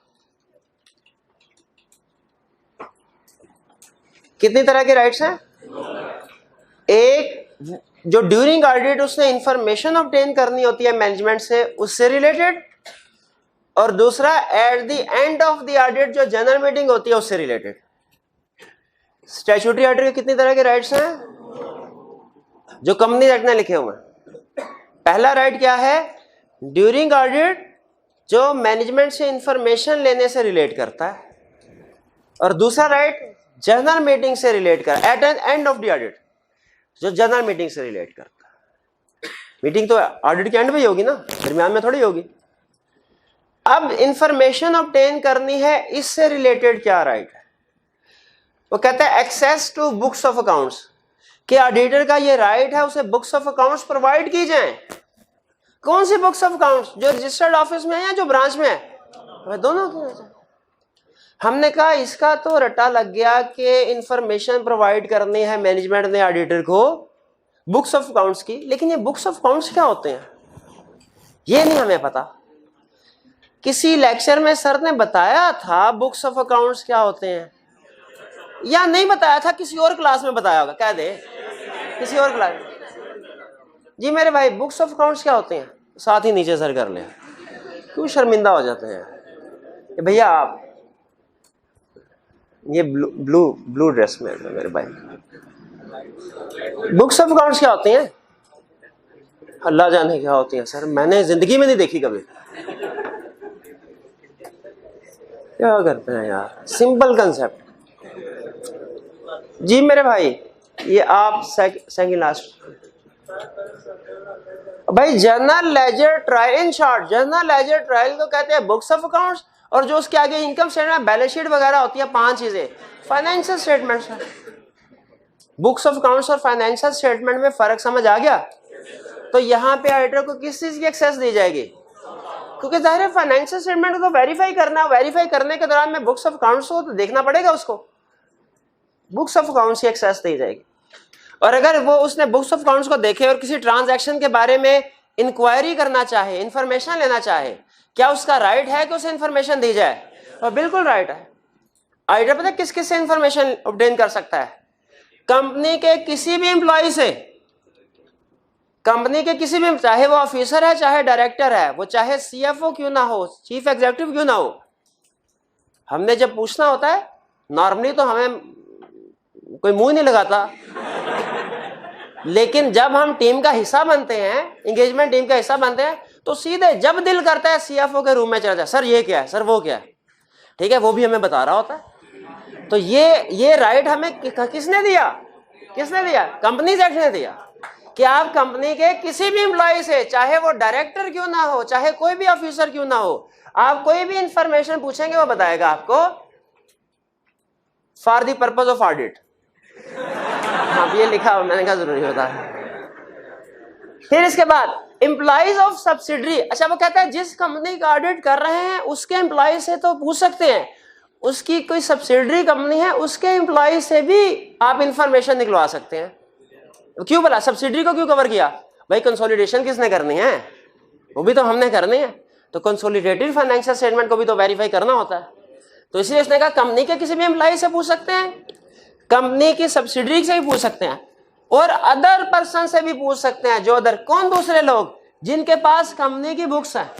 कितनी तरह के राइट्स हैं? एक जो ड्यूरिंग ऑडिट उसने इंफॉर्मेशन ऑब्टेन करनी होती है मैनेजमेंट से, उससे रिलेटेड, और दूसरा eight the end of the audit जो जनरल मीटिंग होती है उससे रिलेटेड। स्टैट्यूटरी ऑडिटर के कितनी तरह के राइट्स हैं जो कंपनी एक्ट ने लिखे हुए हैं? पहला राइट क्या है? ड्यूरिंग ऑडिट जो मैनेजमेंट से इंफॉर्मेशन लेने से रिलेट करता है, और दूसरा राइट जनरल मीटिंग से रिलेट कर at an end of the audit जो जनरल मीटिंग से रिलेट करता है। मीटिंग तो ऑडिट के एंड में ही होगी ना, दरमियान में थोड़ी होगी। अब इंफॉर्मेशन ऑब्टेन करनी है, इससे रिलेटेड क्या राइट है? वो कहता है access to books of accounts, कि ऑडिटर का ये राइट है उसे बुक्स ऑफ अकाउंट्स प्रोवाइड की जाए। कौन सी बुक्स ऑफ अकाउंट्स? जो रजिस्टर्ड ऑफिस में है या जो ब्रांच में है? वह दोनों की। हमने कहा इसका तो रट्टा लग गया कि इंफॉर्मेशन प्रोवाइड करनी है मैनेजमेंट ने ऑडिटर को बुक्स ऑफ अकाउंट्स की, लेकिन ये बुक्स ऑफ अकाउंट्स क्या होते हैं ये नहीं हमें पता। किसी लेक्चर में सर ने बताया था बुक्स ऑफ अकाउंट्स क्या होते हैं, या नहीं बताया था, किसी और क्लास में बताया होगा, कह दे किसी और क्लास। जी मेरे भाई, बुक्स ऑफ अकाउंट्स क्या होते हैं? साथ ही नीचे सर कर ले, क्यों शर्मिंदा हो जाते हैं भैया आप? ये ब्लू ड्रेस में है मेरे भाई। बुक्स ऑफ अकाउंट्स क्या होती हैं? अल्लाह जाने क्या होती हैं सर, मैंने जिंदगी में नहीं देखी कभी। क्या करते हैं यार, सिंपल कंसेप्ट। जी मेरे भाई, ये आप सेकंड लास्ट भाई, journal ledger trial, in short journal ledger trial को कहते हैं बुक्स ऑफ अकाउंट्स, और जो उसके आगे इनकम स्टेटमेंट, बैलेंस शीट वगैरह होती है, 5 चीजें financial statements. Books of accounts और फाइनेंशियल स्टेटमेंट में फर्क समझ आ गया? तो यहाँ पे ऑडिटर को किस चीज की एक्सेस दी जाएगी? क्योंकि जाहिर है फाइनेंशियल स्टेटमेंट को तो वेरीफाई करना है, वेरीफाई करने के दौरान में बुक्स ऑफ अकाउंट्स को तो देखना पड़ेगा उसको, बुक्स ऑफ अकाउंट्स की एक्सेस दी जाएगी। और अगर वो उसने बुक्स ऑफ अकाउंट्स को देखे और किसी ट्रांजैक्शन के बारे में इंक्वायरी करना चाहे, इंफॉर्मेशन लेना चाहे, क्या उसका राइट है कि उसे इंफॉर्मेशन दी जाए? और बिल्कुल राइट है। ऑडिटर पता है किस किस से इंफॉर्मेशन ऑब्टेन कर सकता है? कंपनी के किसी भी एम्प्लॉय से, कंपनी के किसी भी, चाहे वो ऑफिसर है चाहे डायरेक्टर है, वो चाहे सीएफओ क्यों ना हो, चीफ एग्जीक्यूटिव क्यों ना हो। हमने जब पूछना होता है, नॉर्मली तो हमें कोई मुंह नहीं लगाता, लेकिन जब हम टीम का हिस्सा बनते हैं, एंगेजमेंट टीम का हिस्सा बनते हैं, तो सीधे जब दिल करता है सीएफओ के रूम में चला जाए, सर ये क्या है, सर वो क्या है, ठीक है, वो भी हमें बता रहा होता है। तो ये राइट हमें किसने दिया? किसने दिया? कंपनीज एक्ट ने दिया कि आप कंपनी के किसी भी एम्प्लॉय से, चाहे वो डायरेक्टर क्यों ना हो, चाहे कोई भी ऑफिसर क्यों ना हो, आप कोई भी इंफॉर्मेशन पूछेंगे वो बताएगा आपको, for the purpose of audit. हाँ ये लिखा, मैंने कहा जरूरी होता है। फिर इसके बाद एम्प्लॉइज ऑफ सब्सिडरी, अच्छा वो कहता है जिस कंपनी का ऑडिट कर रहे हैं उसके एम्प्लॉय से तो पूछ सकते हैं, उसकी कोई सब्सिडरी कंपनी है उसके एम्प्लॉय से भी आप इंफॉर्मेशन निकलवा सकते हैं। क्यों बोला सब्सिडरी को क्यों कवर किया? भाई कंसोलिडेशन किसने करनी है? वो भी तो हमने करनी है, तो कंसोलिडेटेड फाइनेंशियल स्टेटमेंट को भी तो वेरीफाई करना होता है। तो इसलिए उसने कहा कंपनी के किसी भी एम्प्लॉय से पूछ सकते हैं, कंपनी की सब्सिडरी से भी पूछ सकते हैं, और अदर पर्सन से भी पूछ सकते हैं। जो अदर कौन? दूसरे लोग जिनके पास कंपनी की बुक्स है।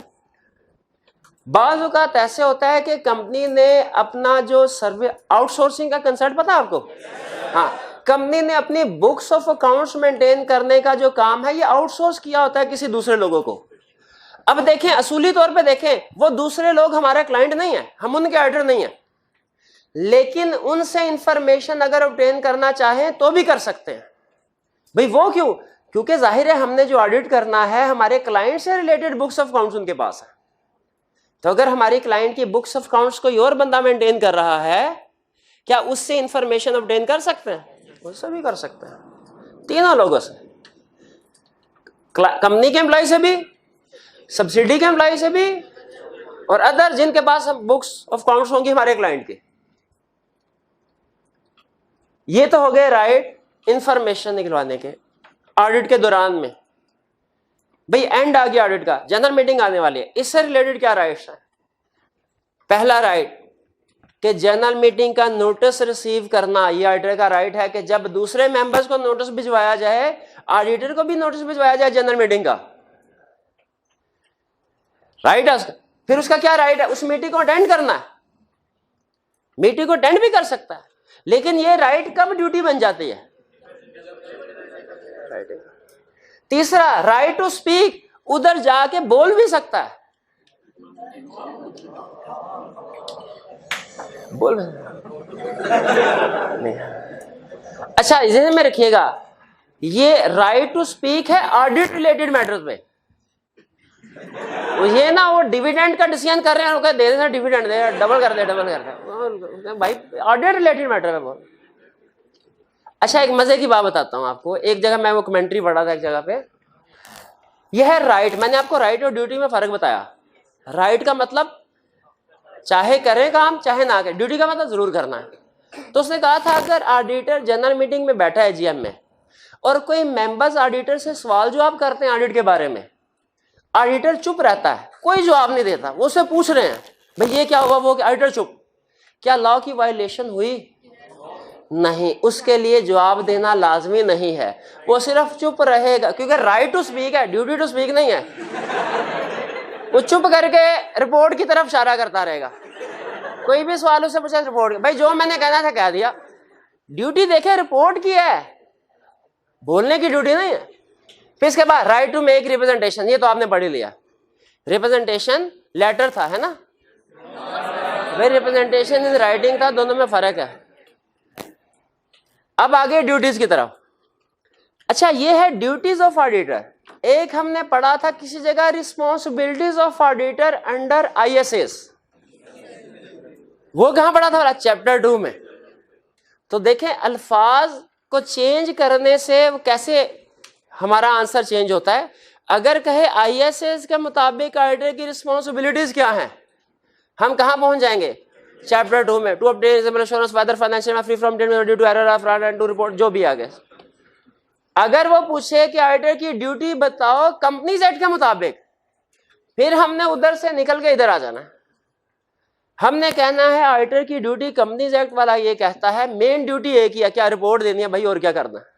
बाज़ औक़ात ऐसे होता है कि कंपनी ने अपना जो सर्वे, आउटसोर्सिंग का कंसेप्ट पता है आपको? हाँ, कंपनी ने अपनी बुक्स ऑफ अकाउंट्स मेंटेन करने का जो काम है ये आउटसोर्स किया होता है किसी दूसरे लोगों को। अब देखें, असूली तौर पे देखें, वो दूसरे लोग हमारा क्लाइंट नहीं है, हम उनके ऑडिटर नहीं है, लेकिन उनसे इंफॉर्मेशन अगर ऑब्टेन करना चाहें तो भी कर सकते हैं। भाई वो क्यों? क्योंकि जाहिर है हमने जो ऑडिट करना है हमारे क्लाइंट से रिलेटेड बुक्स ऑफ अकाउंट्स उनके पास है। तो अगर हमारी क्लाइंट की बुक्स ऑफ अकाउंट्स कोई और बंदा मेंटेन कर रहा है, क्या उससे इंफॉर्मेशन ऑब्टेन कर सकते हैं? उससे भी कर सकते हैं, तीनों लोगों से, कंपनी के एम्प्लॉय से भी, सब्सिडी के एम्प्लॉय से भी, और अदर जिनके पास बुक्स ऑफ अकाउंट्स होंगी हमारे क्लाइंट के। ये तो हो गए राइट इंफॉर्मेशन निकलवाने के ऑडिट के दौरान में। भाई एंड आ गया ऑडिट का, जनरल मीटिंग आने वाली है, इससे रिलेटेड क्या राइट्स है? पहला राइट कि जनरल मीटिंग का नोटिस रिसीव करना, ये ऑडिटर का राइट है कि जब दूसरे मेंबर्स को नोटिस भिजवाया जाए, ऑडिटर को भी नोटिस भिजवाया जाए जनरल मीटिंग का, राइट है। फिर उसका क्या राइट है? उस मीटिंग को अटेंड करना है। मीटिंग को अटेंड भी कर सकता है, लेकिन ये राइट कब ड्यूटी बन जाती है? तीसरा, राइट टू स्पीक, उधर जाके बोल भी सकता है, बोल नहीं। अच्छा ध्यान में रखिएगा, ये राइट टू स्पीक है ऑडिट रिलेटेड मैटर्स में। ये ना वो डिविडेंड का डिसीजन कर रहे हैं, दे देना डिविडेंड, दे डबल कर दे, भाई ऑडिट रिलेटेड मैटर है बोल। अच्छा एक मजे की बात बताता हूं आपको, एक जगह मैं वो कमेंट्री पढ़ा था एक जगह पे, यह है राइट। मैंने आपको राइट और ड्यूटी में फर्क बताया। राइट का मतलब चाहे करें काम चाहे ना करें, ड्यूटी का मतलब जरूर करना है। तो उसने कहा था अगर ऑडिटर जनरल मीटिंग में बैठा है जीएम में, और कोई मेंबर्स ऑडिटर से सवाल जवाब करते हैं ऑडिट के बारे में, ऑडिटर चुप रहता है, कोई जवाब नहीं देता, वो उससे पूछ रहे हैं भाई ये क्या हुआ, वो ऑडिटर चुप, क्या लॉ की वायलेशन हुई? नहीं, उसके लिए जवाब देना लाजमी नहीं है, वो सिर्फ चुप रहेगा, क्योंकि राइट टू स्पीक है, ड्यूटी टू स्पीक नहीं है। वो चुप करके रिपोर्ट की तरफ इशारा करता रहेगा। कोई भी सवाल उससे पूछा रिपोर्ट, भाई जो मैंने कहना था कह दिया। ड्यूटी देखे रिपोर्ट की है, बोलने की ड्यूटी नहीं है। फिर इसके बाद राइट टू मेक रिप्रेजेंटेशन, ये तो आपने पढ़ ही लिया। रिप्रेजेंटेशन लेटर था, है ना भाई, रिप्रेजेंटेशन इन राइटिंग था, दोनों में फर्क है। अब आगे ड्यूटीज की तरफ। अच्छा, ये है ड्यूटीज ऑफ ऑडिटर। एक हमने पढ़ा था किसी जगह responsibilities of auditor under ISS, वो कहां पढ़ा था? चैप्टर 2 में। तो देखें अल्फाज को चेंज करने से कैसे हमारा आंसर चेंज होता है। अगर कहे ISS के मुताबिक ऑडिटर की रिस्पॉन्सिबिलिटीज क्या हैं, हम कहां पहुंच जाएंगे? चैप्टर 2 में, to obtain assurance whether financial free from due to error of fraud and to report, जो भी आगे। अगर वो पूछे कि ऑडिटर की ड्यूटी बताओ कंपनीज एक्ट के मुताबिक, फिर हमने उधर से निकल के इधर आ जाना है। हमने कहना है ऑडिटर की ड्यूटी कंपनीज एक्ट वाला ये कहता है मेन ड्यूटी एक ही है, क्या रिपोर्ट देनी है भाई, और क्या करना है।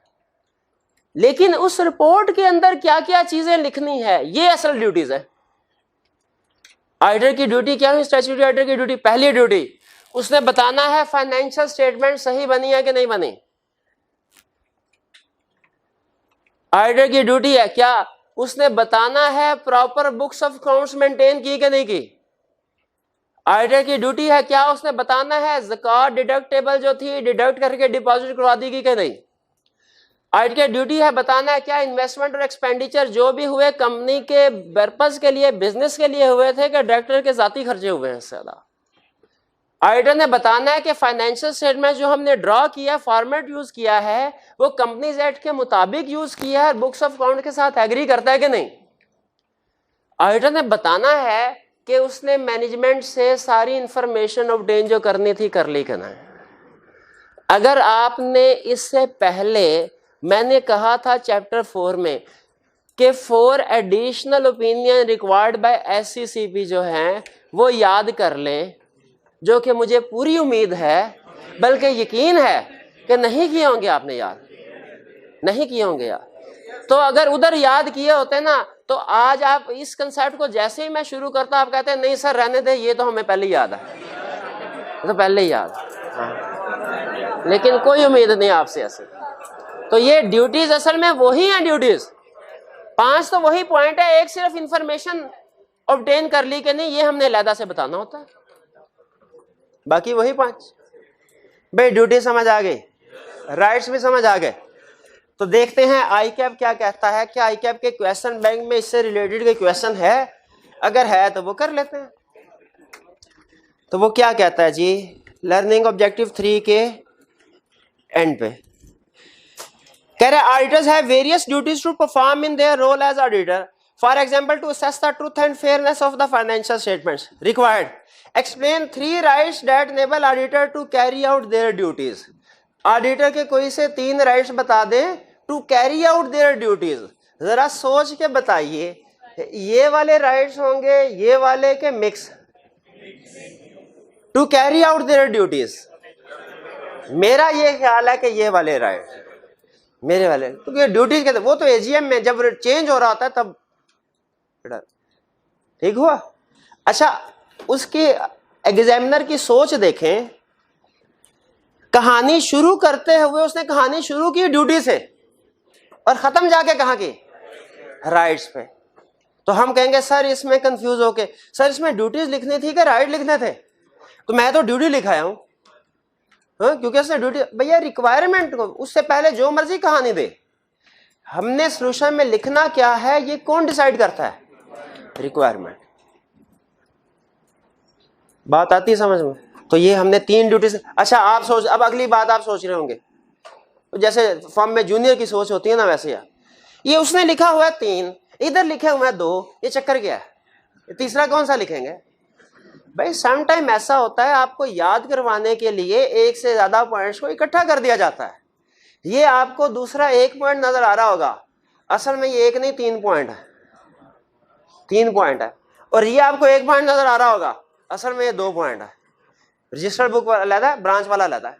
लेकिन उस रिपोर्ट के अंदर क्या क्या चीजें लिखनी है, ये असल ड्यूटीज है। ऑडिटर की ड्यूटी क्या है? स्टैट्यूटरी ऑडिटर की ड्यूटी, पहली ड्यूटी उसने बताना है फाइनेंशियल स्टेटमेंट सही बनी है कि नहीं बनी। ऑडिटर की ड्यूटी है क्या? उसने बताना है proper books of accounts maintain की कि नहीं की। ऑडिटर की ड्यूटी है क्या? उसने बताना है ज़कात डिडक्टेबल जो थी डिडक्ट करके डिपॉजिट करवा दी कि नहीं। ऑडिटर की ड्यूटी है बताना है क्या इन्वेस्टमेंट और एक्सपेंडिचर जो भी हुए कंपनी के पर्पस के लिए, बिजनेस के लिए हुए थे कि डायरेक्टर के जाती खर्चे हुए हैं ज्यादा। ऑडिटर ने बताना है कि फाइनेंशियल स्टेटमेंट जो हमने ड्रॉ किया, फॉर्मेट यूज किया है, वो कंपनीज एक्ट के मुताबिक यूज किया है, बुक्स ऑफ अकाउंट के साथ एग्री करता है कि नहीं। ऑडिटर ने बताना है कि उसने मैनेजमेंट से सारी इंफॉर्मेशन ऑब्टेन जो करनी थी कर ली कि नहीं। अगर आपने इससे पहले, मैंने कहा था चैप्टर 4 में कि 4 additional opinion required by SCCP जो हैं वो याद कर लें, जो कि मुझे पूरी उम्मीद है, बल्कि यकीन है कि नहीं किए होंगे आपने, याद नहीं किए होंगे यार। तो अगर उधर याद किए होते ना, तो आज आप इस कंसेप्ट को जैसे ही मैं शुरू करता आप कहते हैं नहीं सर रहने दे, ये तो हमें पहले याद है, तो पहले ही याद। हाँ। लेकिन कोई उम्मीद नहीं आपसे ऐसे। तो ये ड्यूटीज असल में वही हैं, ड्यूटीज 5 तो वही पॉइंट है, एक सिर्फ इंफॉर्मेशन ऑब्टेन कर ली कि नहीं, ये हमने अलहदा से बताना होता है, बाकी वही 5। भाई ड्यूटी समझ आ गई, राइट्स भी समझ आ गए। तो देखते हैं ICAP क्या कहता है। क्या ICAP के क्वेश्चन बैंक में इससे रिलेटेड कोई क्वेश्चन है? अगर है तो वो कर लेते हैं। तो वो क्या कहता है जी, लर्निंग ऑब्जेक्टिव 3 के एंड पे कह रहे auditors have various duties to perform in their role as auditor, for example to assess the truth and fairness of the financial statements required. Explain 3 rights that enable auditor to carry out their duties. Auditor के कोई से 3 rights बता दें to carry out their duties. जरा सोच के बताइए, ये वाले राइट्स होंगे ये वाले के mix, to carry out their duties. मेरा ये ख्याल है कि ये वाले राइट मेरे वाले, क्योंकि ड्यूटीज कहते वो तो AGM में जब चेंज हो रहा होता है तब ठीक हुआ। अच्छा, उसकी एग्जामिनर की सोच देखें, कहानी शुरू करते हुए उसने कहानी शुरू की ड्यूटी से और खत्म जाके कहाँ की? राइट्स पे। तो हम कहेंगे सर इसमें कंफ्यूज होके, सर इसमें ड्यूटीज लिखनी थी कि राइट लिखने थे? तो मैं तो ड्यूटी लिखाया हूं, हाँ, क्योंकि उसने ड्यूटी, भैया रिक्वायरमेंट को उससे पहले जो मर्जी कहानी दे, हमने सोल्यूशन में लिखना क्या है ये कौन डिसाइड करता है? रिक्वायरमेंट। बात आती है समझ में? तो ये हमने 3 ड्यूटी से। अच्छा आप सोच, अब अगली बात आप सोच रहे होंगे, जैसे फॉर्म में जूनियर की सोच होती है ना, वैसे यार ये उसने लिखा हुआ है 3, इधर लिखे हुए हैं 2, ये चक्कर क्या है? तीसरा कौन सा लिखेंगे? भाई सम टाइम ऐसा होता है आपको याद करवाने के लिए एक से ज्यादा पॉइंट्स को इकट्ठा कर दिया जाता है। ये आपको दूसरा 1 पॉइंट नजर आ रहा होगा, असल में ये 1 नहीं 3 पॉइंट है, 3 पॉइंट है। और ये आपको 1 पॉइंट नजर आ रहा होगा, असल में ये 2 पॉइंट है। रजिस्टर्ड बुक वाला अलग है, ब्रांच वाला अलग है।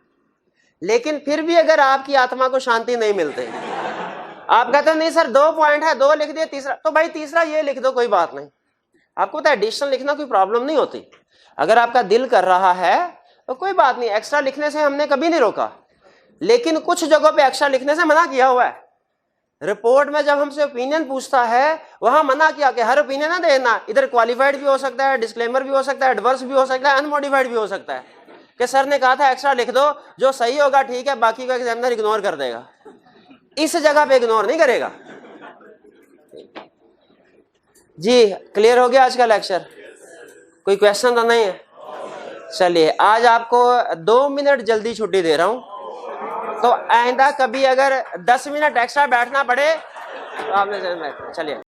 लेकिन फिर भी अगर आपकी आत्मा को शांति नहीं मिलती, आप कहते हो नहीं सर 2 पॉइंट है, 2 लिख दिए, तीसरा तो भाई तीसरा ये लिख दो, कोई बात नहीं। आपको तो एडिशनल लिखना कोई प्रॉब्लम नहीं होती। अगर आपका दिल कर रहा है तो कोई बात नहीं, एक्स्ट्रा लिखने से हमने कभी नहीं रोका, लेकिन कुछ जगहों पे एक्स्ट्रा लिखने से मना किया हुआ है। रिपोर्ट में जब हमसे ओपिनियन पूछता है वहां मना किया कि हर ओपिनियन ना देना, इधर क्वालिफाइड भी हो सकता है, डिस्क्लेमर भी हो सकता है, एडवर्स भी हो सकता है, अनमोडिफाइड भी हो सकता है। कि सर ने कहा था एक्स्ट्रा लिख दो, जो सही होगा ठीक है, बाकी को एग्जामिनर इग्नोर कर देगा। इस जगह पे इग्नोर नहीं करेगा। जी क्लियर हो गया आज का लेक्चर? कोई क्वेश्चन तो नहीं है? चलिए आज आपको 2 मिनट जल्दी छुट्टी दे रहा हूं, तो आइंदा कभी अगर 10 मिनट एक्स्ट्रा बैठना पड़े तो आपने चलिए।